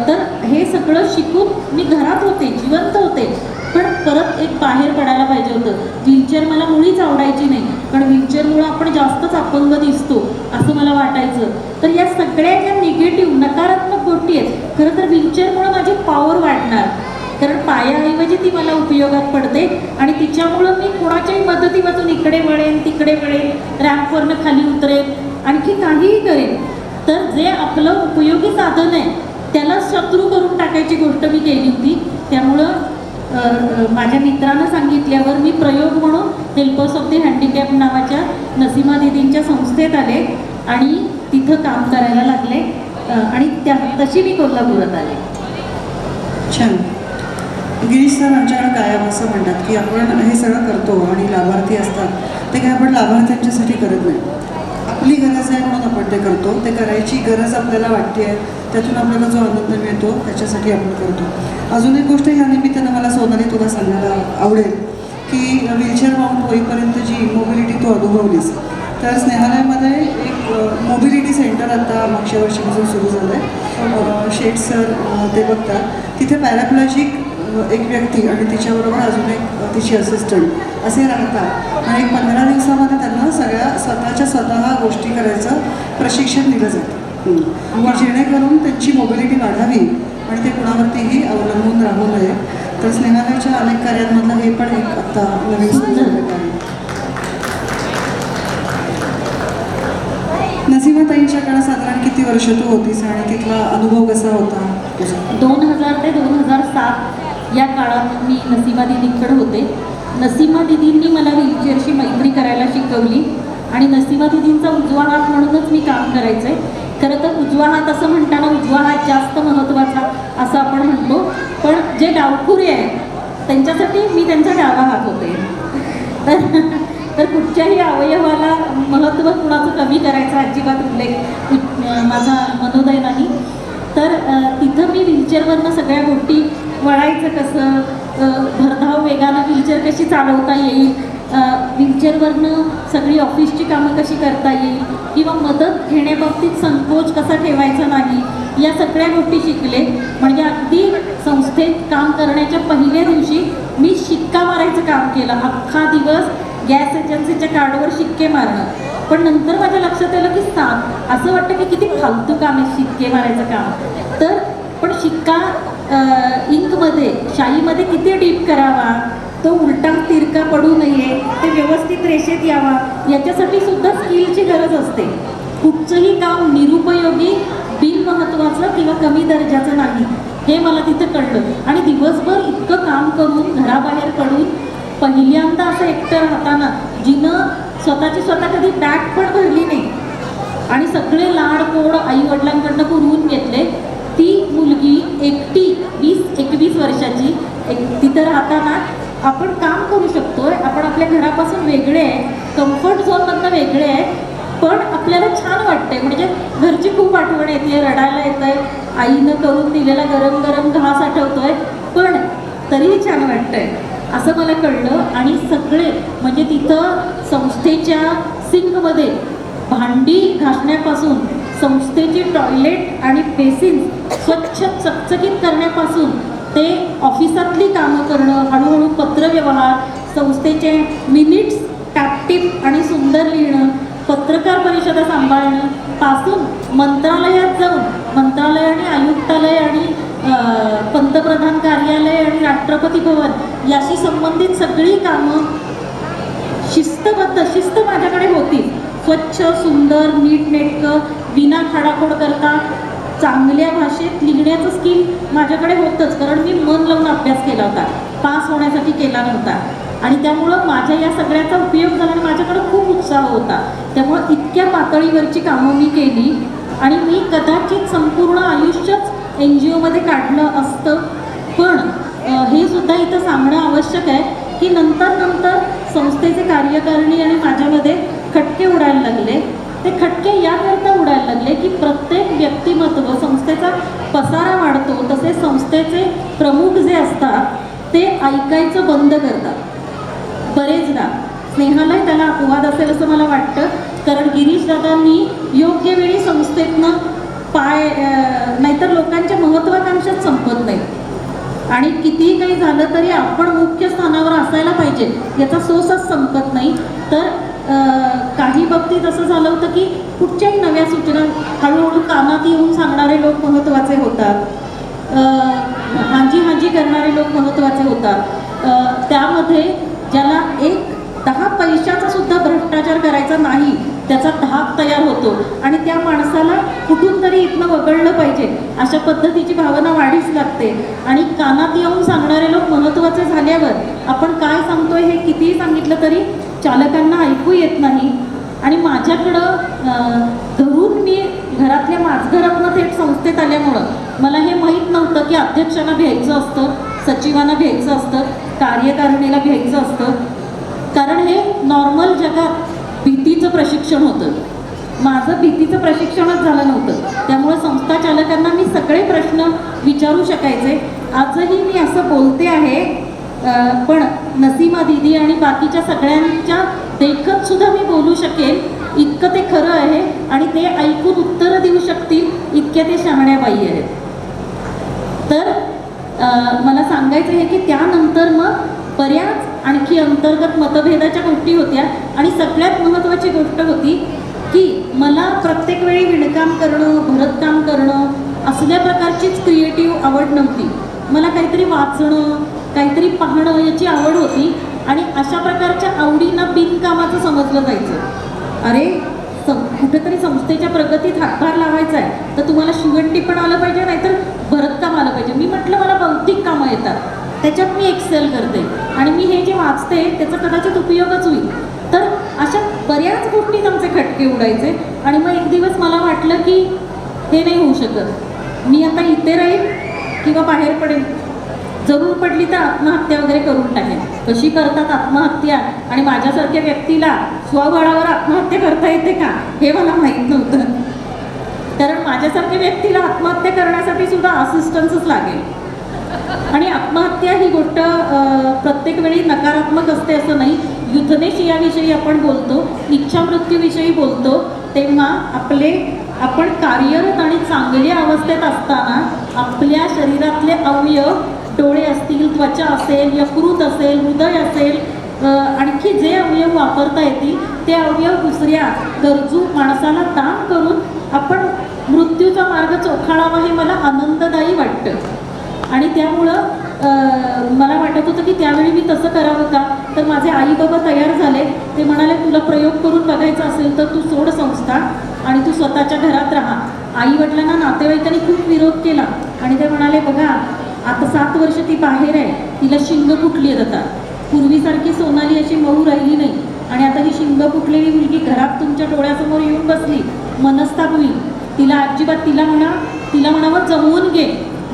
तर हे सगळं शिकून मी घरात होते, जिवंत होते, पण परत एक बाहेर पडायला पाहिजे होतं. व्हीलचेअर मला मुळीच आवडायची नाही, पण व्हीलचेअरमुळं आपण जास्तच अपंग दिसतो असं मला वाटायचं. तर या सगळ्या ज्या निगेटिव्ह नकारात्मक गोष्टी आहेत, खरं तर व्हीलचेअरमुळं माझी पॉवर वाढणार, कारण पायाऐवजी ती मला उपयोगात पडते आणि तिच्यामुळं मी कोणाच्याही मदती वाचून इकडे वळेन, तिकडे वळेन, रॅम्पवरनं खाली उतरेन, आणखी काहीही करेन. तर जे आपलं उपयोगी साधन आहे त्याला शत्रू करून टाकायची गोष्ट मी केली होती. त्यामुळं माझ्या मित्रानं सांगितल्यावर मी प्रयोग म्हणून हेल्पर्स ऑफ दी हँडिकॅप नावाच्या नसीमा दीदींच्या संस्थेत आले आणि तिथं काम करायला लागले आणि तशी मी कोल्हापुरात आले. छान. गिरीश सर आमच्याकडे कायम असं म्हणतात की आपण हे सगळं करतो आणि लाभार्थी असतात ते काय आपण लाभार्थ्यांच्यासाठी करत नाही. आपली गरज आहे म्हणून आपण ते करतो, ते करायची गरज आपल्याला वाटते आहे, त्यातून आपल्याला जो आनंद मिळतो त्याच्यासाठी आपण करतो. अजून एक गोष्ट ह्या निमित्तानं मला सोनाली तुला सांगायला आवडेल की व्हीलचेअर माउंट होईपर्यंत जी मोबिलिटी तू अनुभवलीस, तर स्नेहालयमध्ये एक मोबिलिटी सेंटर आता मागच्या वर्षीपासून सुरू झालं आहे. शेठ सर ते बघतात, तिथे पॅराप्लॅजिक एक व्यक्ती आणि तिच्याबरोबर अजून एक तिची असिस्टंट असे राहतात आणि 15 दिवसामध्ये त्यांना सगळ्या स्वतः गोष्टी करायचं प्रशिक्षण दिलं जातं की जेणेकरून त्यांची मोबिलिटी वाढावी आणि ते कुणावरतीही अवलंबून राहू नये. तर स्नेहालयाच्या अनेक कार्यांमधलं हे पण एक आत्ता नवीन सुरू झालेलं आहे. नसीमाताईंच्याकडे साधारण किती वर्ष तू होतीस आणि तिथला अनुभव कसा होता तुझा? 2000 ते 2007 या काळात मी नसीमा दिदींकडे होते. नसीमा दिदींनी मला व्हीलचेअरशी मैत्री करायला शिकवली आणि नसीमा दिदींचा उजवा हात म्हणूनच मी काम करायचं आहे. खरं तर उजवा हात असं म्हणताना उजवा हात जास्त महत्त्वाचा असं आपण म्हणतो, पण जे डावखुरे आहेत त्यांच्यासाठी मी त्यांचा डावा हात होते. तर कुठच्याही अवयवाला महत्त्व कुणाचं कमी करायचा अजिबात उल्लेख माझा मनोदय नाही. तर तिथं मी व्हीलचेअरवरनं सगळ्या गोष्टी, वळायचं कसं, भरधाव वेगानं व्हीलचेअर कशी चालवता येईल, व्हीलचेअरवरनं सगळी ऑफिसची कामं कशी करता येईल किंवा मदत घेण्याबाबतीत संकोच कसा ठेवायचा नाही, या सगळ्या गोष्टी शिकले. म्हणजे अगदी संस्थेत काम करण्याच्या पहिल्या दिवशी मी शिक्का मारायचं काम केलं. अख्खा दिवस गॅस एजन्सीच्या कार्डवर शिक्के मारणं. पण नंतर माझ्या लक्षात आलं की असं वाटतं की किती फालतू काम आहे शिक्के मारायचं काम. तर पण शिक्का इंकमध्ये, शाईमध्ये किती डीप करावा, तो उलटा तिरका पडू नये, ते व्यवस्थित रेषेत यावा, याच्यासाठी सुद्धा स्किलची गरज असते. कुठचंही काम निरुपयोगी, बिनमहत्त्वाचं किंवा कमी दर्जाचं नाही हे मला तिथं कळलं. आणि दिवसभर इतकं काम करून घराबाहेर पडून पहिल्यांदा असं एकटं राहताना जिनं स्वतः कधी बॅग पण भरली नाही आणि सगळे लाडकोड आईवडिलांकडनं पुरवून घेतले, ती मुलगी एकटी 20-21 वर्षाची तिथं राहताना आपण काम करू शकतोय. आपण आपल्या घरापासून वेगळे आहे, कम्फर्ट झोनमधनं वेगळे आहे, पण आपल्याला छान वाटतंय. म्हणजे घरची खूप आठवण येते, रडायला येत आहे, आईनं करून दिलेला गरम गरम घास आठवतोय, पण तरीही छान वाटतंय असं मला कळलं. आणि सगळे म्हणजे तिथं संस्थेच्या सिंकमध्ये भांडी घासण्यापासून, संस्थेची टॉयलेट आणि बेसिन्स स्वच्छ चकचकीत करण्यापासून ते ऑफिसातली कामं करणं, हळूहळू पत्रव्यवहार, संस्थेचे मिनिट्स टापटीप आणि सुंदर लिहिणं, पत्रकार परिषदा सांभाळणं पासून मंत्रालयात जाऊन मंत्रालय आणि आयुक्तालय आणि पंतप्रधान कार्यालय आणि राष्ट्रपती भवन याशी संबंधित सगळी कामं शिस्त माझ्याकडे होती. स्वच्छ, सुंदर, नीटनेटकं, विना खाडाखोड करता चांगल्या भाषेत लिहिण्याचं स्किल माझ्याकडे होतंच, कारण मी मन लावून अभ्यास केला होता, पास होण्यासाठी केला नव्हता. आणि त्यामुळं माझ्या या सगळ्याचा उपयोग झाला आणि माझ्याकडं खूप उत्साह होता. त्यामुळं इतक्या पातळीवरची कामं मी केली आणि मी कदाचित संपूर्ण आयुष्यच NGOमध्ये काढलं असतं. पण हे सुद्धा इथं सांगणं आवश्यक आहे की नंतर संस्थेचे कार्यकारिणी आणि माझ्यामध्ये खटके उडायला लागले. ते खटके याकरता उडायला लागले की प्रत्येक व्यक्तिमत्व, संस्थेचा पसारा वाढतो तसे संस्थेचे प्रमुख जे असतात ते ऐकायचं बंद करतात. बरेचदा स्नेहालाही त्याला अपवाद असेल असं मला वाटतं, कारण गिरीशदादांनी योग्य वेळी संस्थेतनं नाहीतर लोकांच्या महत्त्वाकांक्षाच संपत नाही आणि कितीही काही झालं तरी आपण मुख्य स्थानावर असायला पाहिजे याचा सोसच संपत नाही. तर काही बाबतीत असं झालं होतं की कुठच्याही नव्या सूचना हळूहळू कानात येऊन सांगणारे लोक महत्त्वाचे होतात, हाजी करणारे लोक महत्त्वाचे होतात. त्यामध्ये ज्याला 10 पैशाचा सुद्धा भ्रष्टाचार करायचा नाही त्याचा धाक तयार होतो आणि त्या माणसाला कुठून तरी इथनं वगळलं पाहिजे अशा पद्धतीची भावना वाढीच लागते. आणि कानात येऊन सांगणारे लोक महत्त्वाचे झाल्यावर आपण काय सांगतोय हे कितीही सांगितलं तरी चालकांना ऐकू येत नाही. आणि माझ्याकडं घरून मी घरातल्या माझघरातनं थेट संस्थेत आल्यामुळं मला हे माहीत नव्हतं की अध्यक्षांना घ्यायचं असतं, सचिवांना घ्यायचं असतं, कार्यकारिणीला घ्यायचं असतं, कारण हे नॉर्मल जगात भीतीचं प्रशिक्षण होतं. माझं भीतीचं प्रशिक्षणच झालं नव्हतं, त्यामुळे संस्था चालकांना मी सगळे प्रश्न विचारू शकायचे. आजही मी असं बोलते आहे, पण नसीमा दिदी आणि बाकीच्या सगळ्यांच्या देखत सुद्धा मी बोलू शकेल इतकं ते खरं आहे आणि ते ऐकून उत्तरं देऊ शकतील इतक्या ते शहाण्या बाई आहेत. तर मला सांगायचं आहे की त्यानंतर मग बऱ्याच आणखी अंतर्गत मतभेदाच्या गोष्टी होत्या आणि सगळ्यात महत्त्वाची गोष्ट होती की मला प्रत्येक वेळी विणकाम करणं, भरतकाम करणं असल्या प्रकारचीच क्रिएटिव्ह आवड नव्हती. मला काहीतरी वाचणं, काहीतरी पाहणं याची आवड होती आणि अशा प्रकारच्या आवडींना बिनकामाचं समजलं जायचं. अरे कुठेतरी संस्थेच्या प्रगतीत हातभार लावायचा आहे तर तुम्हाला शिवणटी पण आलं पाहिजे, नाहीतर भरतकाम आलं पाहिजे. मी म्हटलं मला बौद्धिक कामं येतात, त्याच्यात मी एक्सेल करते आणि मी हे जे वाचते त्याचा कदाचित उपयोगच होईल. तर अशा बऱ्याच गोष्टीत आमचे खटके उडायचे आणि मग एक दिवस मला वाटलं की हे नाही होऊ शकत, मी आता इथे राहील किंवा बाहेर पडेल, जरूर पडली तर आत्महत्या वगैरे करून टाकेल. कशी करतात आत्महत्या आणि माझ्यासारख्या व्यक्तीला स्वबळावर आत्महत्या करता येते का हे मला माहीत नव्हतं, कारण माझ्यासारख्या व्यक्तीला आत्महत्या करण्यासाठी सुद्धा असिस्टन्सच लागेल. आणि आत्महत्या ही गोष्ट प्रत्येक वेळी नकारात्मक असते असं नाही. युथनेश याविषयी आपण बोलतो, इच्छा मृत्यूविषयी बोलतो, तेव्हा आपण कार्यरत आणि चांगल्या अवस्थेत असताना आपल्या शरीरातले अवयव, डोळे असतील, त्वचा असेल, यकृत असेल, हृदय असेल, आणखी जे अवयव वापरता येतील ते अवयव दुसऱ्या गरजू माणसाला दान करून आपण मृत्यूचा मार्ग चोखाळावा हे मला आनंददायी वाटतं. आणि त्यामुळं मला वाटत होतं की त्यावेळी मी तसं करावं का. तर माझे आई बाबा तयार झाले, ते म्हणाले तुला प्रयोग करून बघायचा असेल तर तू सोड संस्था आणि तू स्वतःच्या घरात राहा. आई वडिलांना नातेवाईकांनी खूप विरोध केला आणि ते म्हणाले बघा आता 7 वर्ष ती बाहेर आहे, तिला शिंग फुटली आहेत, आता पूर्वीसारखी सोनाली अशी मऊ राहिली नाही आणि आता ही शिंग फुटलेली मुलगी घरात तुमच्या डोळ्यासमोर येऊन बसली, मनस्ताप होईल. तिला अजिबात तिला म्हणावं जमवून घे,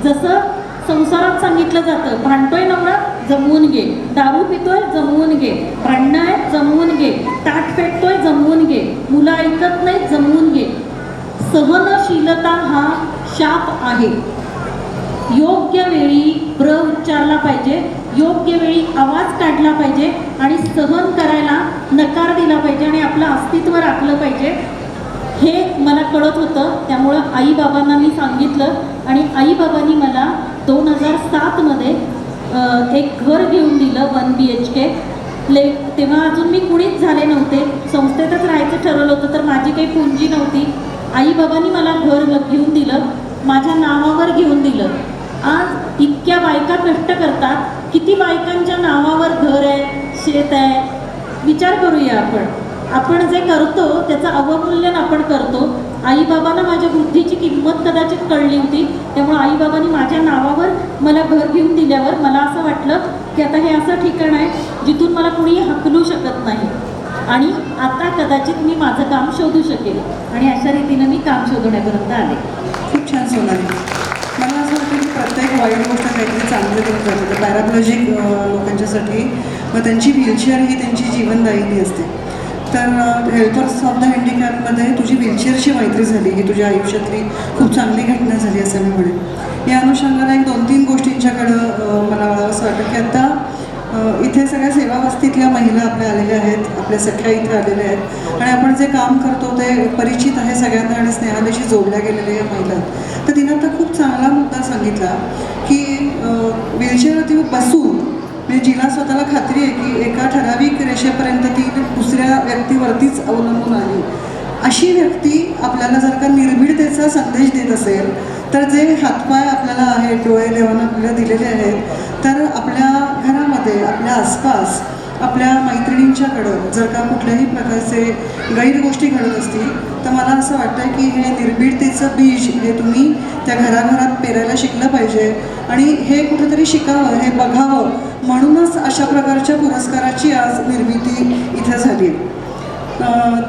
जसं संसारात सांगितलं जातं, भांडतोय नवरा जमवून घे, दारू पितोय जमवून घे, भांडणं आहे जमवून घे, ताट फेकतोय जमवून घे, मुलं ऐकत नाही जमवून घे. सहनशीलता हा शाप आहे. योग्य वेळी उच्चारला पाहिजे योग्य वेळी आवाज काढला पाहिजे आणि सहन करायला नकार दिला पाहिजे आणि आपलं अस्तित्व राखलं पाहिजे, हे मला कळत होतं. त्यामुळं आईबाबांना मी सांगितलं आणि आईबाबांनी मला 2007मध्ये एक घर घेऊन दिलं 1 BHK. तेव्हा अजून मी कुणीच झाले नव्हते, संस्थेतच राहायचं ठरवलं होतं, तर माझी काही पुंजी नव्हती. आईबाबांनी मला घर घेऊन दिलं, माझ्या नावावर घेऊन दिलं. आज इतक्या बायका कष्ट करतात, किती बायकांच्या नावावर घर आहे, शेत आहे. विचार करूया आपण जे करतो त्याचं अवमूल्यन आपण करतो. आईबाबांना माझ्या बुद्धीची किंमत कदाचित कळली होती, त्यामुळे आईबाबांनी माझ्या नावावर मला घर घेऊन दिल्यावर मला असं वाटलं की आता हे असं ठिकाण आहे जिथून मला कुणी हकलू शकत नाही आणि आता कदाचित मी माझं काम शोधू शकेल. आणि अशा रीतीनं मी काम शोधण्यापर्यंत आले. खूप छान सोनाली. मला असं वाटतं की प्रत्येक वाईट गोष्ट काहीतरी चांगलं करून जातं. तर पॅराप्लेजिक लोकांच्यासाठी मग त्यांची व्हीलचेअर ही त्यांची जीवनदायिनी असते. तर हेल्पर्स ऑफ द हँडिकॅपमध्ये तुझी व्हीलचेअरची मैत्री झाली, ही तुझ्या आयुष्यातली खूप चांगली घटना झाली असं मी म्हणेन. या अनुषंगाने 1-2-3 गोष्टींच्याकडं मला असं वाटतं की आता इथे सगळ्या सेवावस्थेतल्या महिला आपल्या आलेल्या आहेत, आपल्या सख्या इथे आलेल्या आहेत आणि आपण जे काम करतो ते परिचित आहे सगळ्यांना आणि स्नेहालेशी जोडल्या गेलेल्या या महिला. तर तिनं आता खूप चांगला मुद्दा सांगितला की व्हीलचेअरवरती बसून म्हणजे जिला स्वतःला खात्री आहे की एका ठराविक रेषेपर्यंत ती दुसऱ्या व्यक्तीवरतीच अवलंबून आहे, अशी व्यक्ती आपल्याला जर का निर्भीडतेचा संदेश देत असेल तर जे हातपाय आपल्याला आहेत, डोळे देवानं आपल्याला दिलेले आहेत, तर आपल्या घरामध्ये, आपल्या आसपास, आपल्या मैत्रिणींच्याकडं जर का कुठल्याही प्रकारचे गैर गोष्टी घडत असतील तर मला असं वाटतं की हे निर्भीडतेचं बीज हे तुम्ही त्या घराघरात पेरायला शिकलं पाहिजे आणि हे कुठेतरी शिकावं, हे बघावं. म्हणूनच अशा प्रकारच्या पुरस्काराची आज निर्मिती इथं झाली.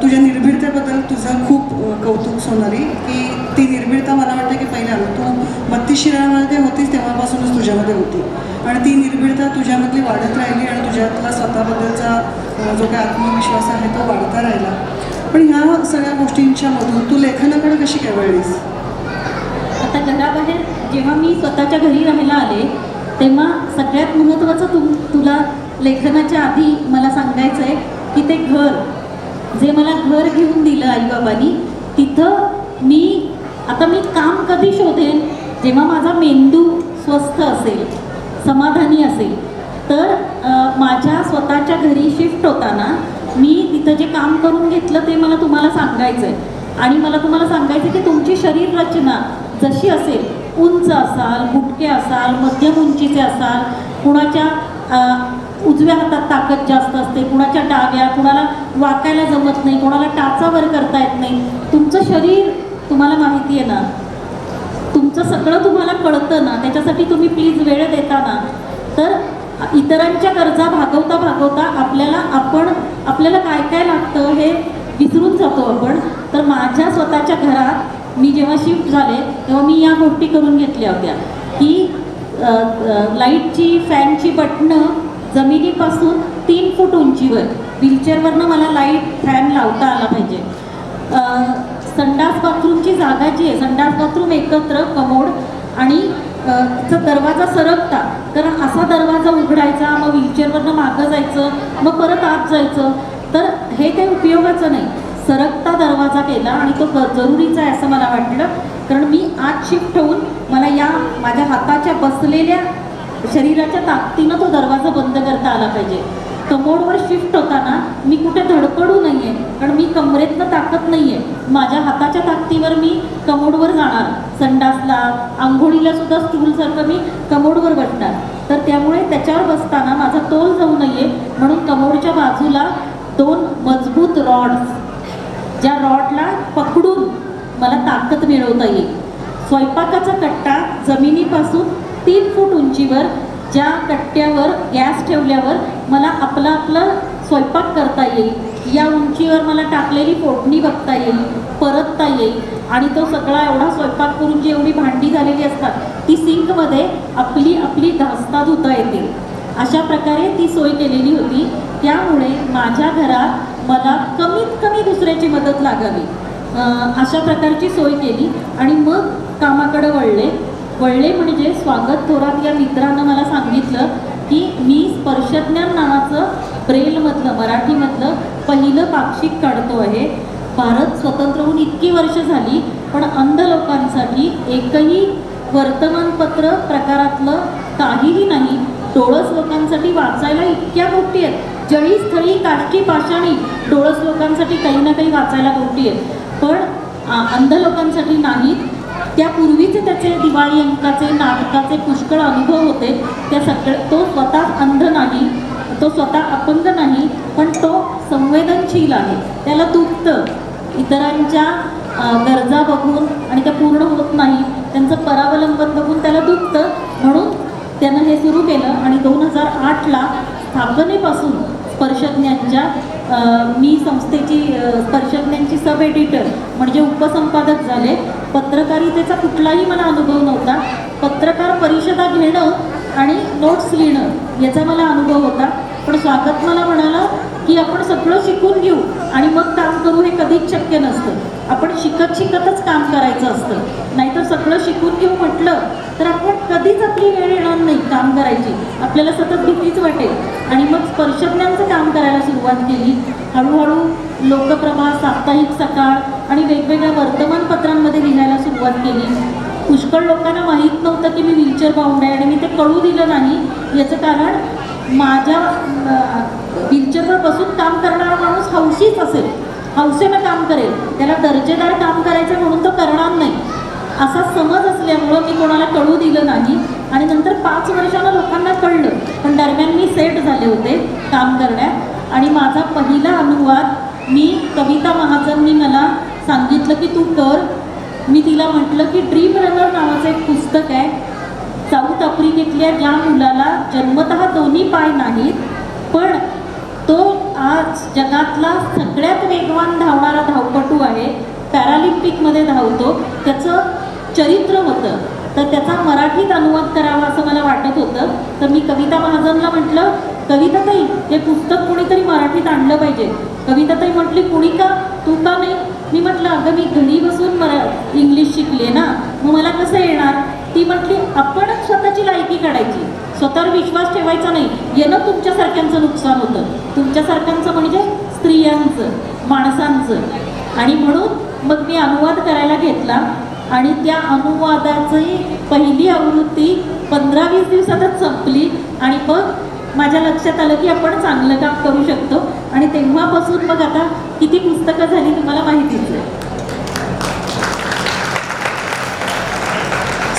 तुझ्या निर्भीडतेबद्दल तुझं खूप कौतुक सोनाली, की ती निर्भीडता मला वाटतं की पहिल्यांदा तू 32 शिराळ्यामध्ये होतीस तेव्हापासूनच तुझ्यामध्ये होती आणि ती निर्भीडता तुझ्यामधली वाढत राहिली आणि तुझ्यातला स्वतःबद्दलचा जो काही आत्मविश्वास आहे तो वाढता राहिला. पण ह्या सगळ्या गोष्टींच्यामधून तू लेखनाकडे कशी काय वळलीस? आता घराबाहेर जेव्हा मी स्वतःच्या घरी राहायला आले तेव्हा सगळ्यात महत्त्वाचं तुला लेखनाच्या आधी मला सांगायचं आहे की ते घर जे मला घर घेऊन दिलं आईबाबांनी, तिथं मी काम कधी शोधेन जेव्हा माझा मेंदू स्वस्थ असेल, समाधानी असेल. तर माझ्या स्वतःच्या घरी शिफ्ट होताना मी तिथं जे काम करून घेतलं ते मला तुम्हाला सांगायचं आहे आणि मला तुम्हाला सांगायचं की तुमची शरीर रचना जशी असेल, उंच असाल, बुटके असाल, मध्यम उंचीचे असाल, कुणाच्या उजव्या हातात ताकद जास्त असते, कुणाच्या डाव्या, कुणाला वाकायला जमत नाही, कोणाला टाचावर करता येत नाही. तुमचं शरीर तुम्हाला माहिती आहे ना, तुमचं सगळं तुम्हाला कळतं ना, त्याच्यासाठी तुम्ही प्लीज वेळ देता ना. तर इतरांच्या गरजा भागवता भागवता आपल्याला काय काय लागतं हे विसरून जातो आपण. तर माझ्या स्वतःच्या घरात मी जेव्हा शिफ्ट झाले तेव्हा मी या गोष्टी करून घेतल्या होत्या की लाईटची, फॅनची बटणं जमिनीपासून 3 फूट उंचीवर, व्हीलचेअरवरनं मला लाईट, फॅन लावता आला पाहिजे. संडास बाथरूमची जागा जी आहे, संडास बाथरूम एकत्र, कमोड आणि चा दरवाजा सरकता, तर असा दरवाजा उघडायचा, मग व्हीलचेअरवरनं मागं जायचं, मग परत आत जायचं. तर हे काही उपयोगाचं नाही. सरकता दरवाजा केला आणि तो जरुरीचा आहे असं मला वाटलं, कारण मी आत शिफ्ट होऊन मला या माझ्या हाताच्या बसलेल्या शरीराच्या ताकदीनं तो दरवाजा बंद करता आला पाहिजे. कमोडवर शिफ्ट होताना मी कुठे धडपडू नाही आहे, कारण मी कमरेतनं ताकद नाही आहे. माझ्या हाताच्या ताकदीवर मी कमोडवर जाणार, संडासला, आंघोळीला सुद्धा स्टूलसारखं मी कमोडवर बसणार. तर त्यामुळे त्याच्यावर बसताना माझा तोल जाऊ नये म्हणून कमोडच्या बाजूला 2 मजबूत रॉड्स, ज्या रॉडला पकडून मला ताकद मिळवता येईल. स्वयंपाकाचा कट्टा जमिनीपासून 3 फूट उंचीवर, ज्या कट्ट्यावर गॅस ठेवल्यावर मला आपला स्वयंपाक करता येईल. या उंचीवर मला टाकलेली फोडणी बघता येईल, परतता येईल आणि तो सगळा एवढा स्वयंपाक करून जी एवढी भांडी झालेली असतात ती सिंकमध्ये आपली घासता धुता येतील. अशा प्रकारे ती सोय केलेली होती. त्यामुळे माझ्या घरात मला कमीत कमी दुसऱ्याची मदत लागावी अशा प्रकारची सोय केली आणि मग कामाकडे वळले म्हणजे स्वागत थोरात या मित्रानं मला सांगितलं की मी स्पर्शज्ञान नावाचं ब्रेलमधलं मराठीमधलं पहिलं पाक्षिक काढतो आहे. भारत स्वतंत्र होऊन इतकी वर्ष झाली पण अंध लोकांसाठी एकही वर्तमानपत्र प्रकारातलं काहीही नाही. डोळस लोकांसाठी वाचायला इतक्या गोष्टी आहेत, जळी स्थळी काष्टी पाषाणी, डोळस लोकांसाठी काही ना काही वाचायला गोष्टी आहेत, पण अंध लोकांसाठी नाहीत. त्यापूर्वीचे त्याचे दिवाळी अंकाचे नाटकाचे पुष्कळ अनुभव होते. त्या सगळे तो स्वतः अंध नाही, तो स्वतः अपंग नाही, पण तो संवेदनशील आहे. त्याला दुखतं इतरांच्या गरजा बघून आणि त्या पूर्ण होत नाही, त्यांचं परावलंबन बघून त्याला दुखतं. म्हणून त्यानं हे सुरू केलं आणि 2008ला स्थापनेपासून स्पर्शज्ञांच्या मी संस्थेची स्पर्शज्ञांची सब एडिटर म्हणजे उपसंपादक झाले. पत्रकारितेचा कुठलाही मला अनुभव नव्हता. पत्रकार परिषदा घेणं आणि नोट्स लिहिणं याचा मला अनुभव होता. पण स्वागत मला म्हणाला की आपण सगळं शिकून घेऊ आणि मग काम करू, हे कधीच शक्य नसतं. आपण शिकत शिकतच काम करायचं असतं, नाहीतर सगळं शिकून घेऊ म्हटलं तर आपण कधीच आपली वेळ येणार नाही काम करायची. आपल्याला सतत भीतीच वाटेल. आणि मग स्पर्शज्ञांचं काम करायला सुरुवात केली. हळूहळू लोकप्रभा, साप्ताहिक सकाळ आणि वेगवेगळ्या वर्तमानपत्रांमध्ये लिहायला सुरुवात केली. पुष्कळ लोकांना माहीत नव्हतं की मी व्हीलचेअर बाउंड आहे आणि मी ते कळू दिलं नाही. याचं कारण माझ्या व्हीलचेअरवर बसून काम करणारा माणूस हौशीच असेल, हौसेनं काम करेल, त्याला दर्जेदार काम करायचं म्हणून तो करणार नाही असा समज असल्यामुळं मी कोणाला कळू दिलं नाही. आणि नंतर 5 वर्षाला लोकांना कळलं. पण दरम्यान मी सेट झाले होते काम करण्यात. आणि माझा पहिला अनुवाद मी कविता महाजननी मला सांगितलं की तू कर. मी तिला म्हटलं की ड्रीम रनर नावाचं एक पुस्तक आहे. साऊथ आफ्रिकेतल्या ज्या मुलाला जन्मतः दोन्ही पाय नाहीत पण तो आज जगातला सगळ्यात वेगवान धावणारा धावपटू आहे, पॅरालिम्पिकमध्ये धावतो, त्याचं चरित्र होतं. तर त्याचा मराठीत अनुवाद करावा असं मला वाटत होतं. तर मी कविता महाजनला म्हटलं, कविताताई हे पुस्तक कोणीतरी मराठीत आणलं पाहिजे. कविताताई म्हटली, कुणी का, तू का नाही? मी म्हटलं, अगं मी घरी बसून इंग्लिश शिकले ना, मग मला कसं येणार? ती म्हटली, आपणच स्वतःची लायकी काढायची, स्वतःवर विश्वास ठेवायचा नाही. येणं तुमच्यासारख्यांचं नुकसान होतं, तुमच्यासारख्यांचं म्हणजे स्त्रियांचं, माणसांचं. आणि म्हणून मग मी अनुवाद करायला घेतला आणि त्या अनुवादाची पहिली आवृत्ती 15-20 दिवसातच संपली. आणि मग माझ्या लक्षात आलं की आपण चांगलं काम करू शकतो. आणि तेव्हापासून मग आता किती पुस्तकं झाली तुम्हाला माहितीच आहे.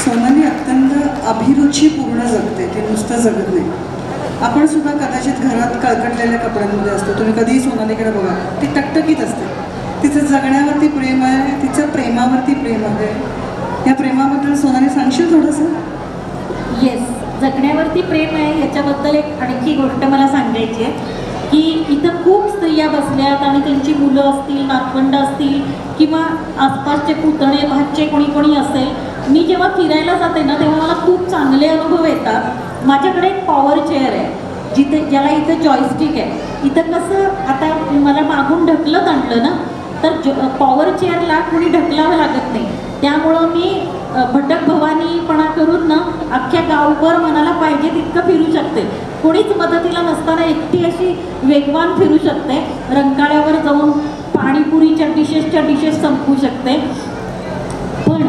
सोनाली अत्यंत अभिरुचीपूर्ण जगते, ती नुसतं जगत नाही. आपण सुद्धा कदाचित घरात कळकटलेल्या कपड्यांमध्ये असतो. तुम्ही कधीही सोनालीकडे बघा, ती टकटकीत असते. तिचं जगण्यावरती प्रेम आहे, तिचं प्रेमावरती प्रेम आहे. या प्रेमाबद्दल सोनाली सांगशील थोडंसं? येस, जगण्यावरती प्रेम आहे. याच्याबद्दल एक आणखी गोष्ट मला सांगायची आहे की इथं खूप स्त्रिया बसल्यात आणि त्यांची मुलं असतील, नातवंड असतील किंवा आसपासचे पुतणे भाचे कोणी असेल. मी जेव्हा फिरायला जाते ना तेव्हा मला खूप चांगले अनुभव येतात. माझ्याकडे एक पॉवर चेअर आहे जिथे, ज्याला इथं जॉयस्टिक आहे. इथं कसं आता मला मागून ढकलत आणलं ना, तर पॉवर चेअरला कोणी ढकलावं लागत नाही. त्यामुळं मी भटक भवानीपणा करून ना अख्ख्या गावभर मनाला पाहिजे तितकं फिरू शकते. कोणीच मदतीला नसताना एकटी अशी वेगवान फिरू शकते. रंकाळ्यावर जाऊन पाणीपुरीच्या डिशेस संपवू शकते. पण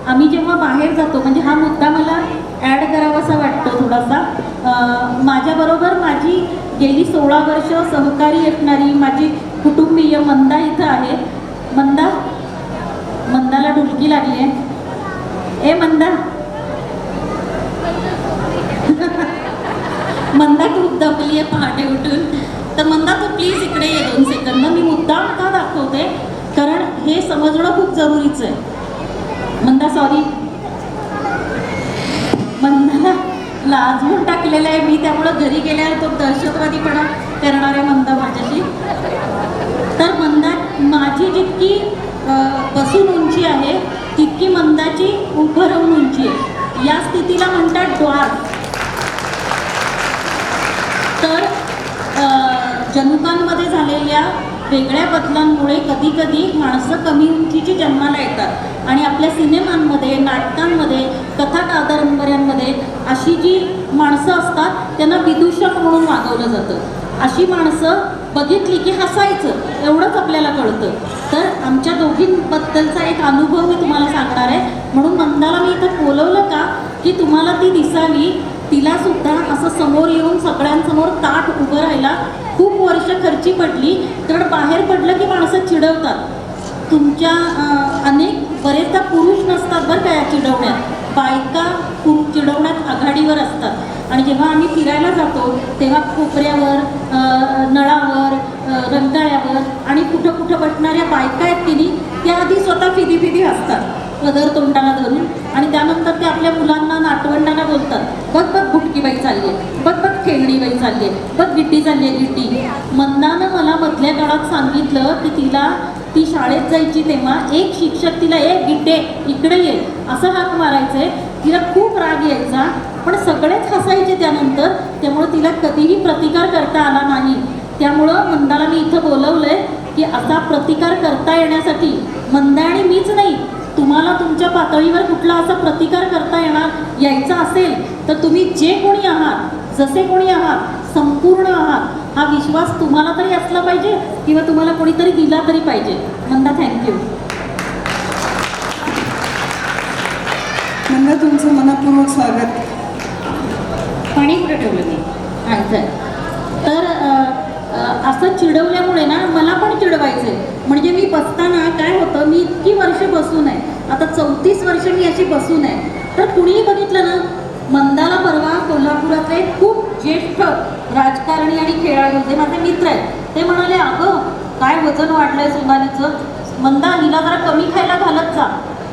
आम्ही जेव्हा बाहेर जातो, म्हणजे हा मुद्दा मला ॲड करावासा वाटतो थोडासा. माझ्याबरोबर माझी गेली 16 वर्ष सहकारी असणारी माझी कुटुंबीय मंदा इथं आहे. मंदाला ढुलकी लागली आहे. ए मंदा, मंदा खूप दमली आहे पहाटे उठून. तर मंदा तू प्लीज इकडे ये 2 सेकंद. मी मुद्दाम का दाखवते कारण हे समजणं खूप जरुरीचं आहे. मंदा सॉरी, मंदाला लाजवून टाकलेलं आहे मी, त्यामुळं घरी गेल्यावर तो दहशतवादीपणा करणाऱ्या मंदा माझ्याशी. तर मंदा माझी जितकी बसून उंची आहे तितकी मंदाची उभं राहून उंची आहे. या स्थितीला म्हणतात ड्वार्फ. तर जनुकांमध्ये झालेल्या वेगळ्या बदलांमुळे कधीकधी माणसं कमी उंचीची जन्माला येतात. आणि आपल्या सिनेमांमध्ये, नाटकांमध्ये, कथा कादंबऱ्यांमध्ये अशी जी माणसं असतात त्यांना विदूषक म्हणून वागवलं जातं. अशी माणसं बघितली की हसायचं एवढंच आपल्याला कळतं. तर आमच्या दोघींबद्दलचा एक अनुभव मी तुम्हाला सांगणार आहे. म्हणून मंदाला मी इथं बोलवलं का की तुम्हाला ती दिसावी. तिला सुद्धा असं समोर येऊन सगळ्यांसमोर ताठ उभं राहायला खूप वर्ष खर्ची पडली. कारण बाहेर पडलं की माणसं चिडवतात. तुमच्या बरेचदा पुरुष नसतात बरं का या चिडवण्यात, बायका खूप चिडवण्यात आघाडीवर असतात. आणि जेव्हा आम्ही फिरायला जातो तेव्हा कोपऱ्यावर, नळावर, रंकाळ्यावर आणि कुठं कुठं बसणाऱ्या बायका आहेत की नाही, त्या आधी स्वतः फिदी असतात पदर तोंडाला धरून. आणि त्यानंतर ते आपल्या मुलांना, नातवंडांना बोलतात, बघ बघ बुटकीबाई चालली आहे, बघ बघ खेळणीबाई चालली आहे, बघ गिट्टी चालली आहे गिट्टी. मंदानं मला मधल्या काळात सांगितलं की ती शाळेत जायची तेव्हा एक शिक्षक तिला एक गिट्टे इकडे ये असं हाक मारायचंय. तिला खूप राग यायचा, पण सगळेच हसायचे त्यानंतर. त्यामुळं तिला कधीही प्रतिकार करता आला नाही. त्यामुळं मंदाला मी इथं बोलवलंय की असा प्रतिकार करता येण्यासाठी मंदा आणि मीच नाही, तुम्हाला तुमच्या पातळीवर कुठला असा प्रतिकार करता यायचा असेल तर तुम्ही जे कोणी आहात, जसे कोणी आहात, संपूर्ण आहात, हा विश्वास तुम्हाला तरी असला पाहिजे किंवा तुम्हाला कोणीतरी दिला तरी पाहिजे. मंदा, थँक्यू. मंदा, तुमचं मनपूर्वक स्वागत. पाणी कुठे ठेवलं मी? आहे तर असं चिडवल्यामुळे ना मला पण चिडवायचं. म्हणजे मी बसताना काय होतं, मी इतकी वर्ष बसून आहे, आता 34 वर्ष मी अशी बसून आहे. तर कुणीही बघितलं ना, मंदाला परवा कोल्हापुरातले खूप ज्येष्ठ राजकारणी आणि खेळाडू, ते माझे मित्र आहेत, ते म्हणाले, अगं काय वजन वाढलंय सोनालीचं, मंदा हिला जरा कमी खायला घालत जा.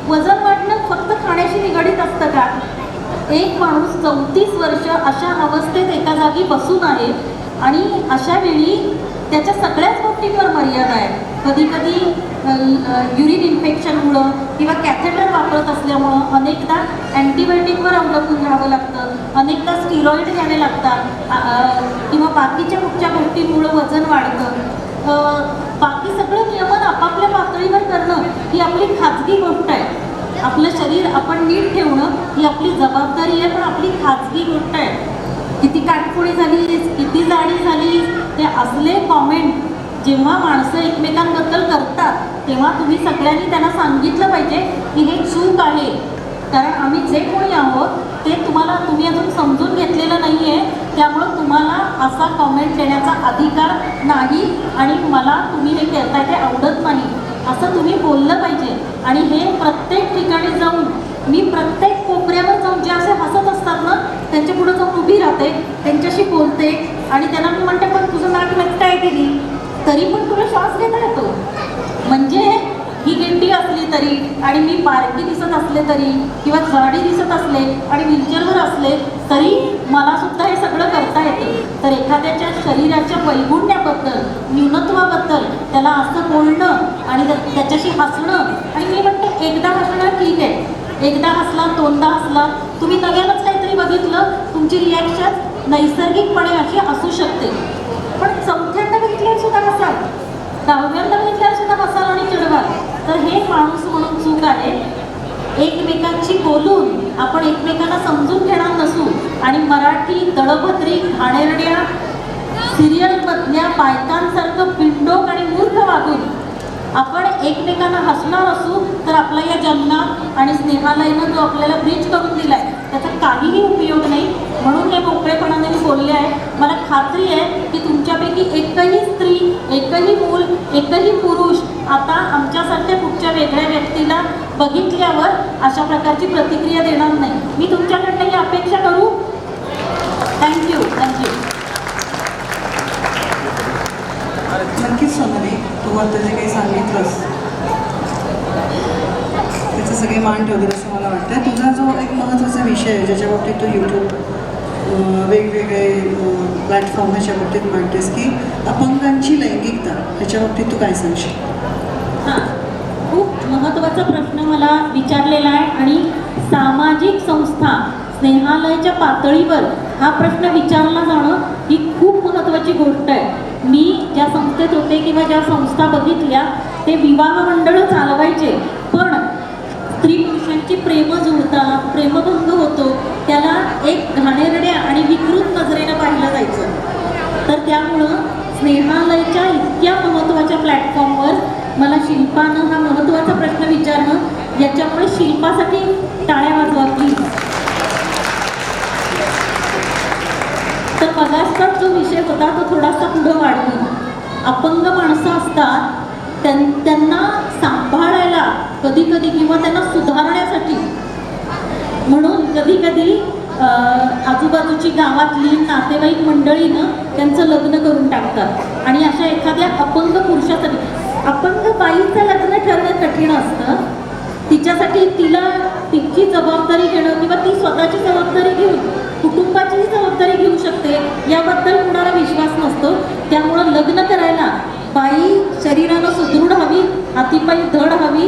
वजन वाढणं फक्त खाण्याशी निगडीत असतं का? एक माणूस 34 वर्ष अशा अवस्थेत एका जागी बसून आहे आणि अशा वेळी त्याच्या सगळ्याच गोष्टींवर मर्यादा आहे. कधी कधी युरिन इन्फेक्शनमुळं किंवा कॅथेटर वापरत असल्यामुळं अनेकदा अँटीबायोटिकवर अवलंबून राहावं लागतं, अनेकदा स्टिरॉइड घ्यावे लागतात किंवा बाकीच्या कुठच्या गोष्टींमुळं वजन वाढतं. बाकी सगळं नियमन आपापल्या पातळीवर करणं ही आपली खाजगी गोष्ट आहे. आपलं शरीर आपण नीट ठेवणं ही आपली जबाबदारी आहे, पण आपली खाजगी गोष्ट आहे. किती काटपुडी झाली, किती जाडी झाली, ते असले कॉमेंट जेव्हा माणसं एकमेकांबद्दल करतात तेव्हा तुम्ही सगळ्यांनी त्यांना सांगितलं पाहिजे की हे चूक आहे. कारण आम्ही जे कोणी आहोत ते तुम्ही अजून समजून घेतलेलं नाही आहे. त्यामुळं तुम्हाला असा कॉमेंट देण्याचा अधिकार नाही आणि मला तुम्ही हे करताय ते आवडत नाही असं तुम्ही बोललं पाहिजे. आणि हे प्रत्येक ठिकाणी जाऊन, मी प्रत्येक कोपऱ्यावर जाऊन जे असे हसत असतात ना त्यांच्या पुढे जाऊन उभी राहते, त्यांच्याशी बोलते आणि त्यांना मी म्हणते, पण तुझं नाक व्यक्त आहे केली तरी पण तुला श्वास घेता येतो. म्हणजे ही गिट्टी असली तरी आणि मी बारकी दिसत असले तरी किंवा जाडी दिसत असले आणि व्हीलचेअरवर असले तरी मला सुद्धा हे सगळं करता येतं. तर एखाद्याच्या शरीराच्या वैगुण्याबद्दल, न्यूनत्वाबद्दल त्याला असं बोलणं आणि त्याच्याशी हसणं, आणि मी म्हणते एकदा हसणं ठीक आहे, एकदा हसला, दोनदा हसला, तुम्ही नव्यानंच काहीतरी बघितलं, तुमची रिॲक्शन नैसर्गिकपणे अशी असू शकते. पण चौथ्यांदा बघितल्यावर सुद्धा हसाल, 10व्यांदा बघितल्यावर सुद्धा हसाल आणि चिडवाल, तर हे माणूस म्हणून चूक आहे. एकमेकांशी बोलून आपण एकमेकांना समजून घेणार नसू आणि मराठी दळभद्री घाणेरड्या सिरियलमधल्या बायकांसारखं बिंडोक आणि मूर्ख वागून आपण एकमेकांना हसणार असू तर आपला या जन्मात आणि स्नेहालयनं जो आपल्याला ब्रिज करून दिला आहे त्याचा काहीही उपयोग नाही. म्हणून हे मोकळेपणाने मी बोलले आहे. मला खात्री आहे की तुमच्यापैकी एकही स्त्री, एकही मूल, एकही पुरुष आता आमच्यासारख्या कुठच्या वेगळ्या व्यक्तीला बघितल्यावर अशा प्रकारची प्रतिक्रिया देणार नाही. मी तुमच्याकडनं ही अपेक्षा करू. थँक्यू. नक्कीच सोनाली, तू आता जे काही सांगितलंस त्याचे सगळे मान ठेवतील असं मला वाटतं. तुझा जो एक महत्त्वाचा विषय आहे ज्याच्या बाबतीत तू यूट्यूब वेगवेगळे प्लॅटफॉर्म ह्याच्या बाबतीत मांडतेस की अपंगांची लैंगिकता, ह्याच्या बाबतीत तू काय सांगशील? हां, खूप महत्त्वाचा प्रश्न मला विचारलेला आहे आणि सामाजिक संस्था स्नेहालयाच्या पातळीवर हा प्रश्न विचारला जाणं ही खूप महत्त्वाची गोष्ट आहे. मी ज्या संस्थेत होते किंवा ज्या संस्था बघितल्या ते विवाह मंडळं चालवायचे, पण स्त्री पुरुषांची प्रेम जुळतात, प्रेमभंग होतो त्याला एक घाणेरड्या आणि विकृत नजरेनं पाहिलं जायचं. तर त्यामुळं स्नेहालयच्या इतक्या महत्त्वाच्या प्लॅटफॉर्मवर मला शिल्पानं हा महत्त्वाचा प्रश्न विचारणं, याच्यामुळे शिल्पासाठी टाळ्या वाजवा प्लीज. तर मगाचा जो विषय होता तो थोडासा पुढं वाढवून, अपंग माणसं असतात त्यांना सांभाळायला कधी कधी किंवा त्यांना सुधारण्यासाठी म्हणून कधी कधी आजूबाजूची गावातली नातेवाईक मंडळीनं त्यांचं लग्न करून टाकतात. आणि अशा एखाद्या अपंग पुरुषासाठी, अपंग बाईचं लग्न ठरणं कठीण असतं. तिच्यासाठी तिची जबाबदारी घेणं किंवा ती स्वतःची जबाबदारी घेऊन कुटुंबाचीही जबाबदारी घेऊ शकते याबद्दल कुणाला विश्वास नसतो. त्यामुळं लग्न करायला बाई शरीरानं सुदृढ हवी, हातीपायी धड हवी,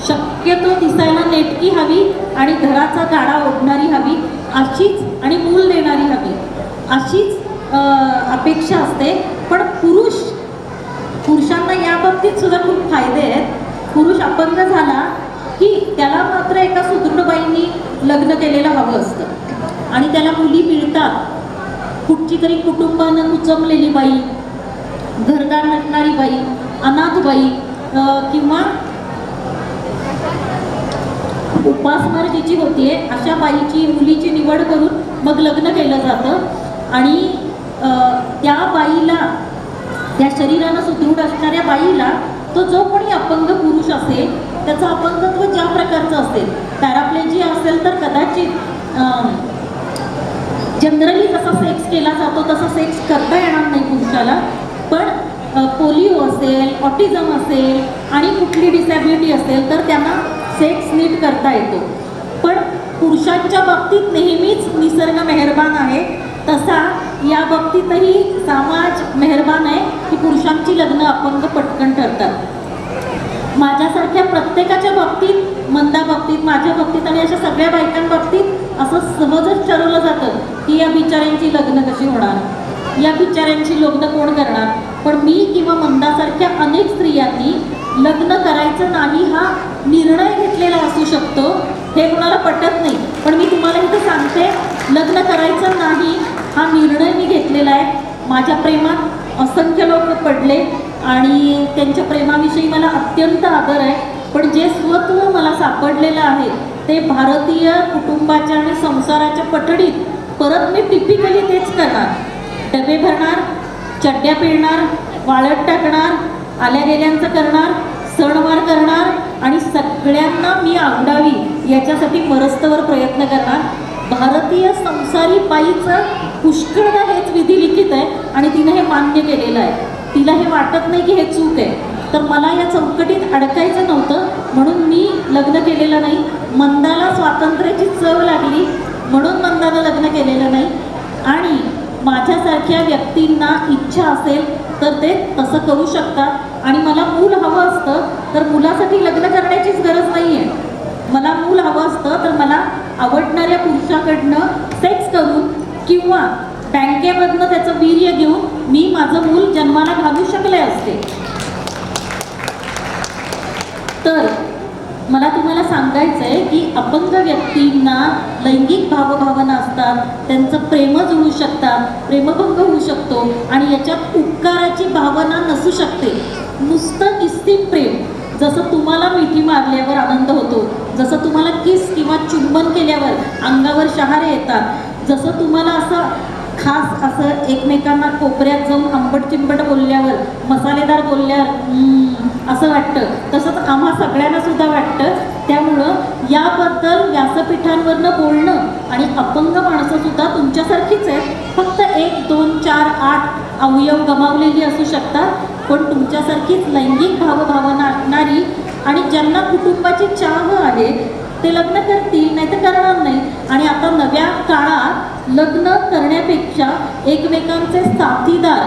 शक्यतो दिसायला नेटकी हवी आणि घराचा गाडा ओढणारी हवी अशीच, आणि मूल देणारी हवी अशीच अपेक्षा असते. पण पुरुषांना या बाबतीत सुद्धा खूप फायदे आहेत. पुरुष अपंग झाला की त्याला मात्र एका सुदृढ बाईंनी लग्न केलेलं हवं असतं आणि त्याला मुली मिळतात. कुठची तरी कुटुंबानं उचमलेली बाई, घरदार नसणारी बाई, अनाथ बाई किंवा उपासमार जिची होतीये अशा बाईची, मुलीची निवड करून मग लग्न केलं जातं. आणि त्या बाईला, त्या शरीरानं सुदृढ असणाऱ्या बाईला तो जो कोणी अपंग पुरुष असेल त्याचं अपंगत्व ज्या प्रकारचं असेल, पॅराप्लेजिया असेल तर कदाचित जनरली जसा सेक्स केला जातो तसा सेक्स करता येणार नाही पुरुषाला. पण पोलिओ असेल, ऑटिझम असेल आणि कुठली डिसॅबिलिटी असेल तर त्यांना सेक्स नीट करता येतो. पण पुरुषांच्या बाबतीत नेहमीच निसर्ग मेहरबान आहे, तसा या बाबतीतही समाज मेहरबान आहे की पुरुषांची लग्न अपंग पटकन ठरतात. माझ्यासारख्या प्रत्येकाच्या बाबतीत, मंदा बाबतीत, माझ्या बाबतीत आणि अशा सगळ्या बायकांबाबतीत असं सहजच ठरवलं जातं की या बिचाऱ्यांची लग्न कशी होणार, या बिचाऱ्यांची लग्न कोण करणार. पण मी किंवा मंदासारख्या अनेक स्त्रियांनी लग्न करायचं नाही हा निर्णय घेतलेला असू शकतो. हे कुणाला पटत नाही, पण मी तुम्हाला इथं सांगते, लग्न करायचं नाही हा निर्णय मी घेतलेला आहे. माझ्या प्रेमात असंख्य लोक पडले आणि त्यांच्या प्रेमाविषयी मला अत्यंत आदर आहे. पण जे स्वत्व मला सापडलेलं आहे ते भारतीय कुटुंबाच्या आणि संसाराच्या पठडीत परत मी टिपिकली तेच करणार. डबे भरणार, चड्ड्या पिळणार, वाळत टाकणार, आल्या गेल्यांचं करणार, सणवार करणार आणि सगळ्यांना मी आवडावी याच्यासाठी परस्तवर प्रयत्न करणार. भारतीय संसारी बाईचं पुष्कळदा हेच विधी लिखित आहे आणि तिनं हे मान्य केलेलं आहे. तिला हे वाटत नाही की हे चूक आहे. तर मला या चौकटीत अडकायचं नव्हतं म्हणून मी लग्न केलेलं नाही. मंदाला स्वातंत्र्याची चव लागली म्हणून मंदानं लग्न केलेलं नाही. आणि माझ्यासारख्या व्यक्तींना इच्छा असेल तर ते तसं करू शकतात. आणि मला मूल हवं असतं तर मुलासाठी लग्न करण्याचीच गरज नाही आहे. मला मूल हवं असतं तर मला आवडणाऱ्या पुरुषाकडनं सेक्स करून किंवा बँकेमधनं त्याचं वीर्य घेऊन मी माझं मूल जन्माला घालू शकले असते. तर मला तुम्हाला सांगायचं आहे की अपंग व्यक्तींना लैंगिक भावभावना असतात, त्यांचं प्रेम जुळू शकतात, प्रेमभंग होऊ शकतो आणि याच्यात उपकाराची भावना नसू शकते. नुसतं निस्सीम प्रेम, जसं तुम्हाला मिठी मारल्यावर आनंद होतो, जसं तुम्हाला किस किंवा चुंबन केल्यावर अंगावर शहारे येतात, जसं तुम्हाला असं खास असं एकमेकांना कोपऱ्यात जाऊन आंबट चिंबट बोलल्यावर, मसालेदार बोलल्यावर असं वाटतं, तसंच आम्हा सगळ्यांना सुद्धा वाटतं. त्यामुळं याबद्दल व्यासपीठांवरनं बोलणं, आणि अपंग माणसंसुद्धा तुमच्यासारखीच आहेत, फक्त 1, 2, 4, 8 अवयव गमावलेली असू शकतात, पण तुमच्यासारखीच लैंगिक भावभावना असणारी आणि ज्यांना कुटुंबाची चाह आहे ते लग्न करतील, नाही तर करणार नाही. आणि आता नव्या काळात लग्न करण्यापेक्षा एकमेकांचे साथीदार,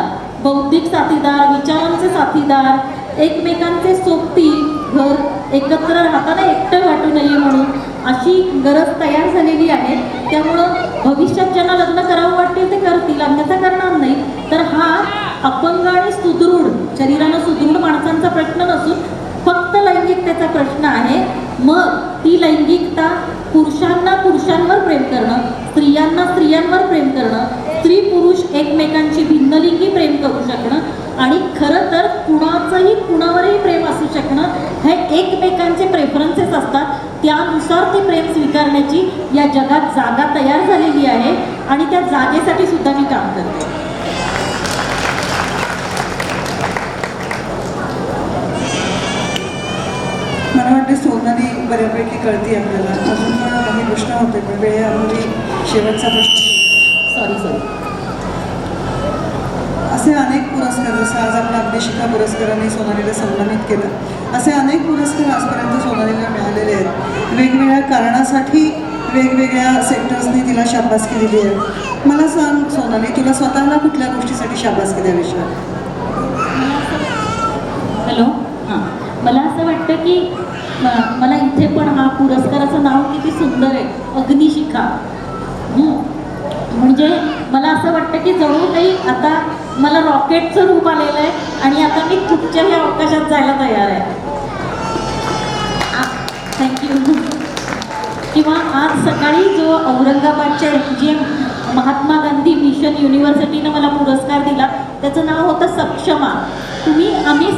बौद्धिक साथीदार, विचारांचे साथीदार, एकमेकांचे सोबती, घर एकत्र राहताना एकटं वाटू नये म्हणून अशी गरज तयार झालेली आहे. त्यामुळं भविष्यात ज्यांना लग्न करावं वाटतील ते करतील, अन्यथा करणार नाही. तर हा अपंग आणि सुदृढ, शरीरानं सुदृढ माणसांचा प्रश्न नसून फक्त लैंगिकतेचा प्रश्न आहे. मग ती लैंगिकता पुरुषांना पुरुषांवर प्रेम करणं, स्त्रियांना स्त्रियांवर प्रेम करणं, स्त्री पुरुष एकमेकांची भिन्नलिंगी प्रेम करू शकणं आणि खरं तर कुणाचंही कुणावरही प्रेम असू शकणं हे एकमेकांचे प्रेफरन्सेस असतात. त्यानुसार ते प्रेम स्वीकारण्याची या जगात जागा तयार झालेली आहे आणि त्या जागेसाठी सुद्धा मी काम करते. मला वाटते सोनाली बऱ्यापैकी कळती आपल्याला. अजून पण काही प्रश्न होते पण वेळेअभावी शेवटचा प्रश्न. सॉरी. असे अनेक पुरस्कार, जसं आज आपला अग्निशिखा पुरस्काराने सोनालीला सन्मानित केलं, असे अनेक पुरस्कार आजपर्यंत सोनालीला मिळालेले आहेत. वेगवेगळ्या कारणासाठी वेगवेगळ्या सेक्टर्सनी तिला शाबासकी दिली आहे. मला सांग सोनाली, तुला स्वतःला कुठल्या गोष्टीसाठी शाबासकी द्यावीशी वाटते? हॅलो. हां, मला असं वाटतं की मला इथे पण हा पुरस्काराचं नाव किती सुंदर आहे, अग्निशिखा. म्हणजे मला असं वाटतं की जणू काही आता मला रॉकेटचं रूप आलेलं आहे आणि आता मी कुठच्याही अवकाशात जायला तयार आहे. थँक्यू. किंवा आज सकाळी जो औरंगाबादच्या जे महात्मा गांधी मिशन युनिव्हर्सिटीनं मला पुरस्कार दिला त्याचं नाव होतं सक्षमा. आम्ही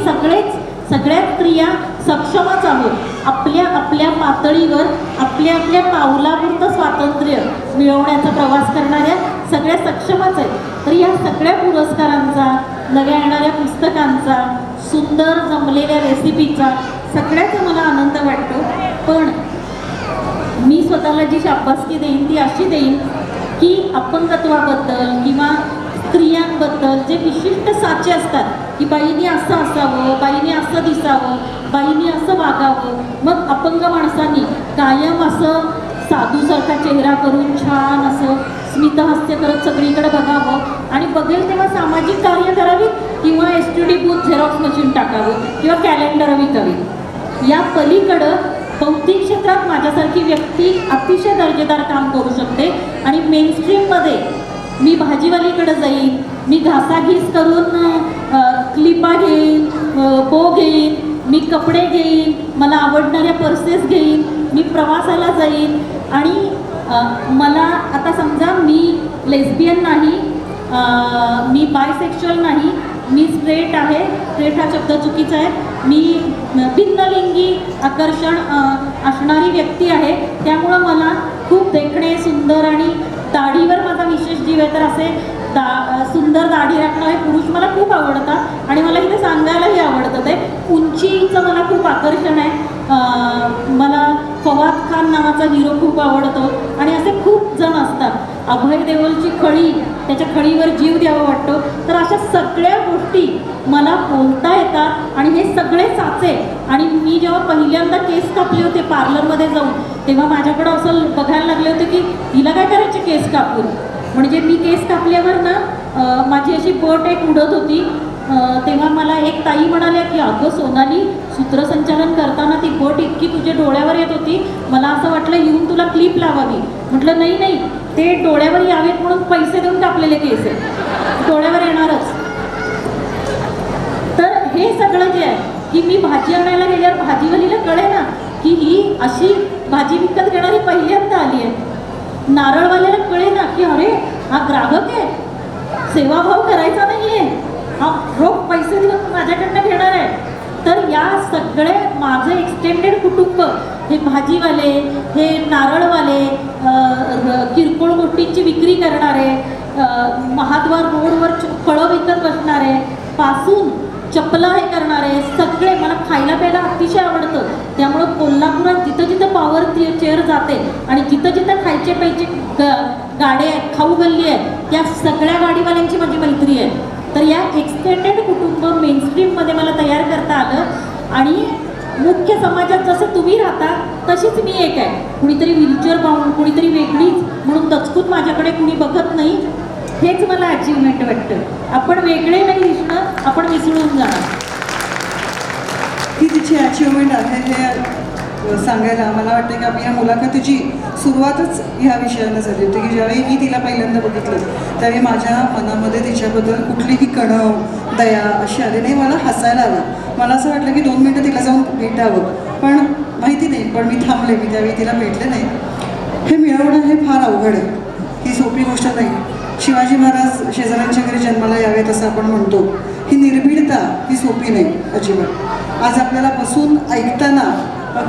सगळ्या स्त्रिया सक्षमच आहोत. आपल्या पातळीवर आपल्या पावलापुरतं स्वातंत्र्य मिळवण्याचा प्रवास करणाऱ्या सगळ्या सक्षमच आहेत. तर या सगळ्या पुरस्कारांचा, नव्या येणाऱ्या पुस्तकांचा, सुंदर जमलेल्या रेसिपीचा सगळ्याचा मला आनंद वाटतो. पण मी स्वतःला जी शाबासकी देईन ती अशी देईन की अपंगत्वाबद्दल किंवा स्त्रियांबद्दल जे विशिष्ट साचे असतात की बाईने असं असावं, बाईने असं दिसावं, बाईने असं वागावं. मग अपंग माणसांनी कायम असं साधूसारखा चेहरा करून छान असं स्मितहास्य करत सगळीकडे बघावं आणि बघेल तेव्हा सामाजिक कार्य करावीत किंवा STD बूथ झेरॉक्स मशीन टाकावं किंवा कॅलेंडर विकावीत. या पलीकडं बौद्धिक क्षेत्रात माझ्यासारखी व्यक्ती अतिशय दर्जेदार काम करू शकते आणि मेनस्ट्रीममध्ये मी भाजीवालीकडे जाईन, मी घासाघीस करून क्लिपा घेईन, बो घेईन, मी कपडे घेईन, मला आवडणाऱ्या पर्सेस घेईन, मी प्रवासाला जाईन आणि मला आता समजा मी लेस्बियन नाही, मी बायसेक्शुअल नाही, मी स्ट्रेट आहे. स्ट्रेट हा शब्द चुकीचा आहे. मी भिन्नलिंगी आकर्षण असणारी व्यक्ती आहे. त्यामुळं मला खूप देखणे, सुंदर आणि दाढीवर माझा विशेष जीव आहे. तर असे सुंदर दाढी राखणारे पुरुष मला खूप आवडतात आणि मला इथे सांगायलाही आवडतं. ते उंचीचं मला खूप आकर्षण आहे. मला फवाद खान नावाचा हिरो खूप आवडतो आणि असे खूप जण असतात. अभय देओलची खळी, त्याच्या खळीवर जीव द्यावा वाटतो. तर अशा सगळ्या गोष्टी मला बोलता येतात आणि हे सगळे साचे. आणि मी जेव्हा पहिल्यांदा केस कापले होते पार्लरमध्ये जाऊन तेव्हा माझ्याकडं असं बघायला लागले होते की हिला काय करायचे केस कापून. म्हणजे मी केस कापल्यावर ना माझी अशी बोट एक उडत होती. तेव्हा मला एक ताई म्हणाल्या की अगं सोनाली, सूत्रसंचालन करताना ती बोट इतकी तुझ्या डोळ्यावर येत होती, मला असं वाटलं येऊन तुला क्लिप लावावी. म्हटलं नाही, ते डोळ्यावर यावेत म्हणून पैसे देऊन कापलेले केस आहे, डोळ्यावर येणारच. तर हे सगळं जे आहे की मी भाजी आणायला गेल्यावर भाजीवालीला कळे ना की ही अशी भाजी विकत घेणारी पहिल्यांदा आली आहे. नारळवाल्याला कळे ना की अरे हा ग्राहक आहे, सेवाभाव करायचा नाही आहे, हा रोख पैसे देऊन माझ्याकडनं घेणार आहे. तर या सगळे माझे एक्सटेंडेड कुटुंब, हे भाजीवाले, हे नारळवाले, किरकोळ गोष्टींची विक्री करणारे, महाद्वार रोडवर फळं विकत बसणारे पासून चपला हे करणारे सगळे, मला खायला प्यायला अतिशय आवडतं. त्यामुळं कोल्हापुरात जिथं जिथं पॉवर चेअर जाते आणि जिथं जिथं खायचे प्यायचे गाड्या आहेत, खाऊ गल्ली आहे, त्या सगळ्या गाडीवाल्यांची माझी मैत्री आहे. तर या एक्सटेंडेड कुटुंब मेनस्ट्रीममध्ये मला तयार करता आलं आणि मुख्य समाजात जसं तुम्ही राहता तशीच मी एक आहे. कुणीतरी व्हीलचेअर पाहून, कुणीतरी वेगळीच म्हणून दचकून माझ्याकडे कुणी बघत नाही. हेच मला अचीवमेंट वाटतं. आपण वेगळे नाही दिसणं, आपण मिसळून जाणार. ही तिची अचिव्हमेंट आहे हे सांगायला मला वाटतं की आपल्या मुलाखतीची सुरुवातच ह्या विषयानं झाली होती की ज्यावेळी मी तिला पहिल्यांदा बघितलं त्यावेळी माझ्या मनामध्ये तिच्याबद्दल कुठलीही कणव, दया अशी आली नाही. मला हसायला आलं. मला असं वाटलं की 2 मिनटं तिला जाऊन भेटावं, पण माहिती नाही, पण मी थांबले. मी त्यावेळी तिला भेटले नाही. हे मिळवणं हे फार अवघड आहे. ही सोपी गोष्ट नाही. शिवाजी महाराज शेजाऱ्यांच्या घरी जन्माला यावेत असं आपण म्हणतो. ही निर्भीडता ही सोपी नाही अजिबात. आज आपल्याला बसून ऐकताना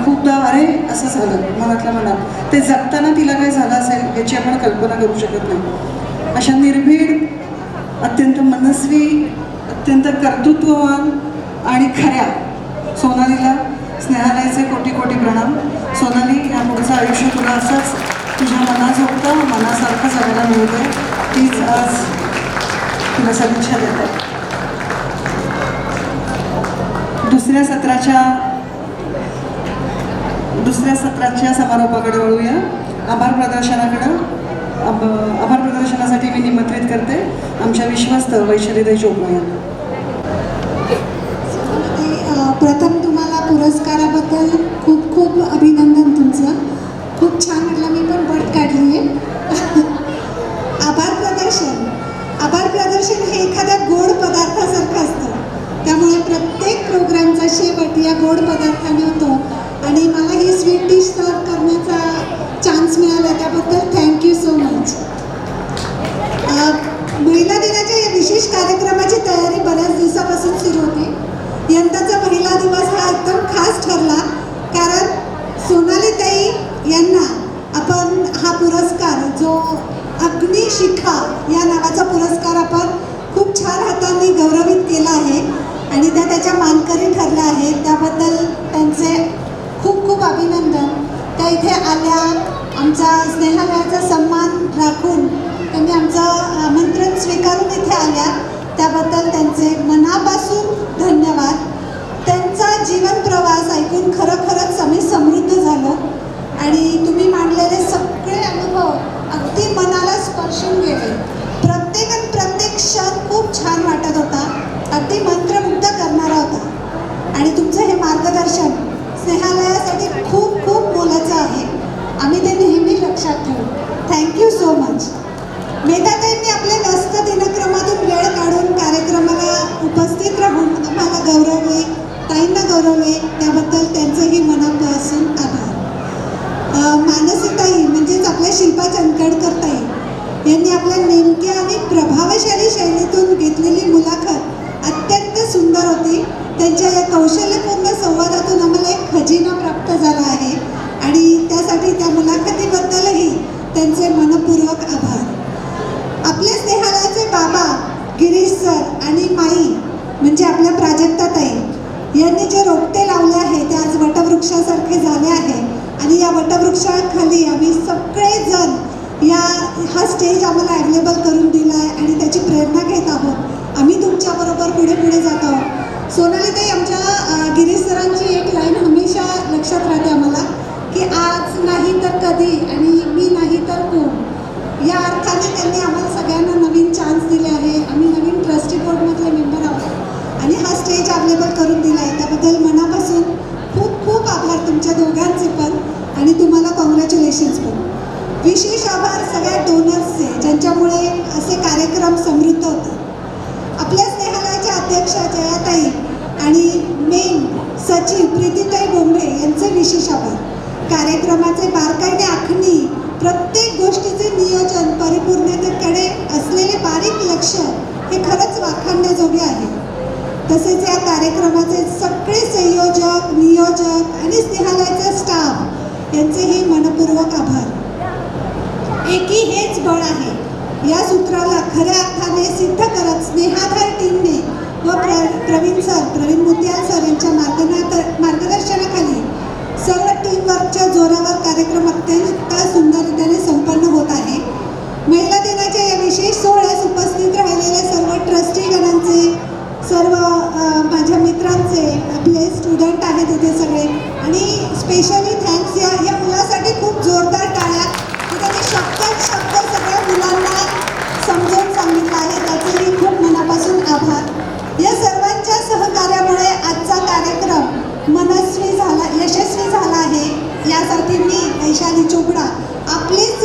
खूपदा अरे असं झालं मनातल्या मनात, ते जगताना तिला काय झालं असेल याची आपण कल्पना करू शकत नाही. अशा निर्भीड, अत्यंत मनस्वी, अत्यंत कर्तृत्ववान आणि खऱ्या सोनालीला स्नेहालयाचे कोटी कोटी प्रणाम. सोनाली, या पुढचं आयुष्य तुला असंच तुझ्या मनाजोगतं मनासारखं जगायला मिळतं. तीच आज तुला सदिच्छा देते. दुसऱ्या सत्राच्या समारोपाकडे वळूया. आभार प्रदर्शनासाठी मी निमंत्रित करते आमच्या विश्वस्त वैशालीताई चोपडा यांना. प्रथम तुम्हाला पुरस्काराबद्दल खूप खूप अभिनंदन तुमचं. खूप छान वाटलं. मी पण बट काढली आहे. आभार प्रदर्शन हे एखाद्या गोड पदार्थासारखं असतं. त्यामुळे प्रत्येक प्रोग्रामचा शेवट या गोड पदार्थाने होतो आणि मला ही स्वीट डिश सर्व करण्याचा चान्स मिळाला त्याबद्दल थँक्यू सो मच. महिला दिनाच्या या विशेष कार्यक्रमाची तयारी बऱ्याच दिवसापासून सुरू होती. यंदाचा महिला दिवस हा एकदम खास ठरला कारण सोनालीताई यांना आपण हा पुरस्कार जो अग्निशिखा या नावाचा पुरस्कार आपण खूप छान हातांनी गौरवित केला आहे आणि त्या त्याच्या मानकरी ठरल्या आहेत. त्याबद्दल त्यांचे खूप खूप अभिनंदन. त्या इथे आल्या, आमचा स्नेहालयाचा सन्मान राखून त्यांनी आमचं आमंत्रण स्वीकारून इथे आल्या. त्याबद्दल त्यांचे मनापासून धन्यवाद. त्यांचा जीवन प्रवास ऐकून खरोखरच आम्ही समृद्ध झालो आणि तुम्ही मांडलेले सगळे अनुभव अगदी मनाला स्पर्शून गेले. प्रत्येक क्षण खूप छान वाटत होता, अगदी मंत्रमुग्ध करणारा होता आणि तुमचं हे मार्गदर्शन स्नेहालयासाठी खूप खूप मोलाचं आहे. आम्ही ते नेहमी लक्षात ठेवू. Thank you so much. मेधाताईंनी आपल्या व्यस्त दिनक्रमातून वेळ काढून कार्यक्रमाला उपस्थित राहून आम्हाला गौरवले, ताईंना गौरवले. त्याबद्दल त्यांचंही मनापासून आभार. मानसीताई म्हणजेच आपल्या शिल्पा चंदकडकर ताई यांनी आपल्या नेमक्या आणि प्रभावशाली शैलीतून घेतलेली मुलाखत अत्यंत सुंदर होती. त्यांच्या या कौशल्यपूर्ण संवादातून आम्हाला एक खजिना प्राप्त झाला आहे आणि त्यासाठी त्या मुलाखतीबद्दलही त्यांचे मनपूर्वक आभार. आपल्या स्नेहालयाचे बाबा गिरीश सर आणि माई म्हणजे आपल्या प्राजक्ताताई यांनी जे रोपटे लावले आहे ते आज वटवृक्षासारखे झाले आहे आणि या वटवृक्षाखाली आम्ही सगळेजण हा स्टेज आम्हाला अवेलेबल करून दिला आहे आणि त्याची प्रेरणा घेत आहोत. आम्ही तुमच्याबरोबर पुढे जात आहोत. सोनालीताई, आमच्या गिरीश सरांची एक लाईन हमेशा लक्षात राहते आम्हाला की आज नाही तर कधी आणि मी नाही तर कोण. या अर्थाने त्यांनी आम्हाला सगळ्यांना नवीन चान्स दिले आहे. आम्ही नवीन ट्रस्टी बोर्डमधले मेंबर आहोत आणि हा स्टेज अवेलेबल करून दिला आहे. त्याबद्दल मनापासून खूप खूप आभार तुमच्या दोघांचे पण आणि तुम्हाला कॉंग्रॅच्युलेशन्स पण. विशेष आभार सगळ्या डोनर्सचे ज्यांच्यामुळे असे कार्यक्रम समृद्ध होतात. आपल्या स्नेहालयाच्या अध्यक्षा जयाताई आणि मेन सचिव प्रीतीताई बोंबे यांचे विशेष आभार. कार्यक्रमाचे बारकाईने आखणी, प्रत्येक गोष्टीचे नियोजन, परिपूर्णतेकडे असलेले बारीक लक्ष हे खरंच वाखाणण्याजोगे आहे. तसेच या कार्यक्रमाचे सगळे संयोजक, नियोजक आणि स्नेहालयाचा स्टाफ यांचेही मनपूर्वक आभार. एकी हेच बळ आहे या सूत्राला खऱ्या अर्थाने सिद्ध करत स्नेहाधार टीमने व प्रवीण मुद्याल सर यांच्या मार्गदर्शनाखाली सर्व टीमवर्कच्या जोरावर कार्यक्रम अत्यंत सुंदररीत्याने संपन्न होत आहे. महिला दिनाच्या या विशेष सोहळ्यास उपस्थित राहिलेल्या सर्व ट्रस्टीगणांचे, सर्व माझ्या मित्रांचे, आपले स्टुडंट आहेत इथे सगळे आणि स्पेशली थँक्स या मुलासाठी खूप जोरदार टाळ्या की त्यांनी शब्द सगळ्या मुलांना समजावून सांगितलं आहे. त्याचेही खूप मनापासून आभार. या सर्वांच्या सहकार्यामुळे आजचा कार्यक्रम यशस्वी झाला आहे. यासाठी मी वैशाली चोपडा आपलीच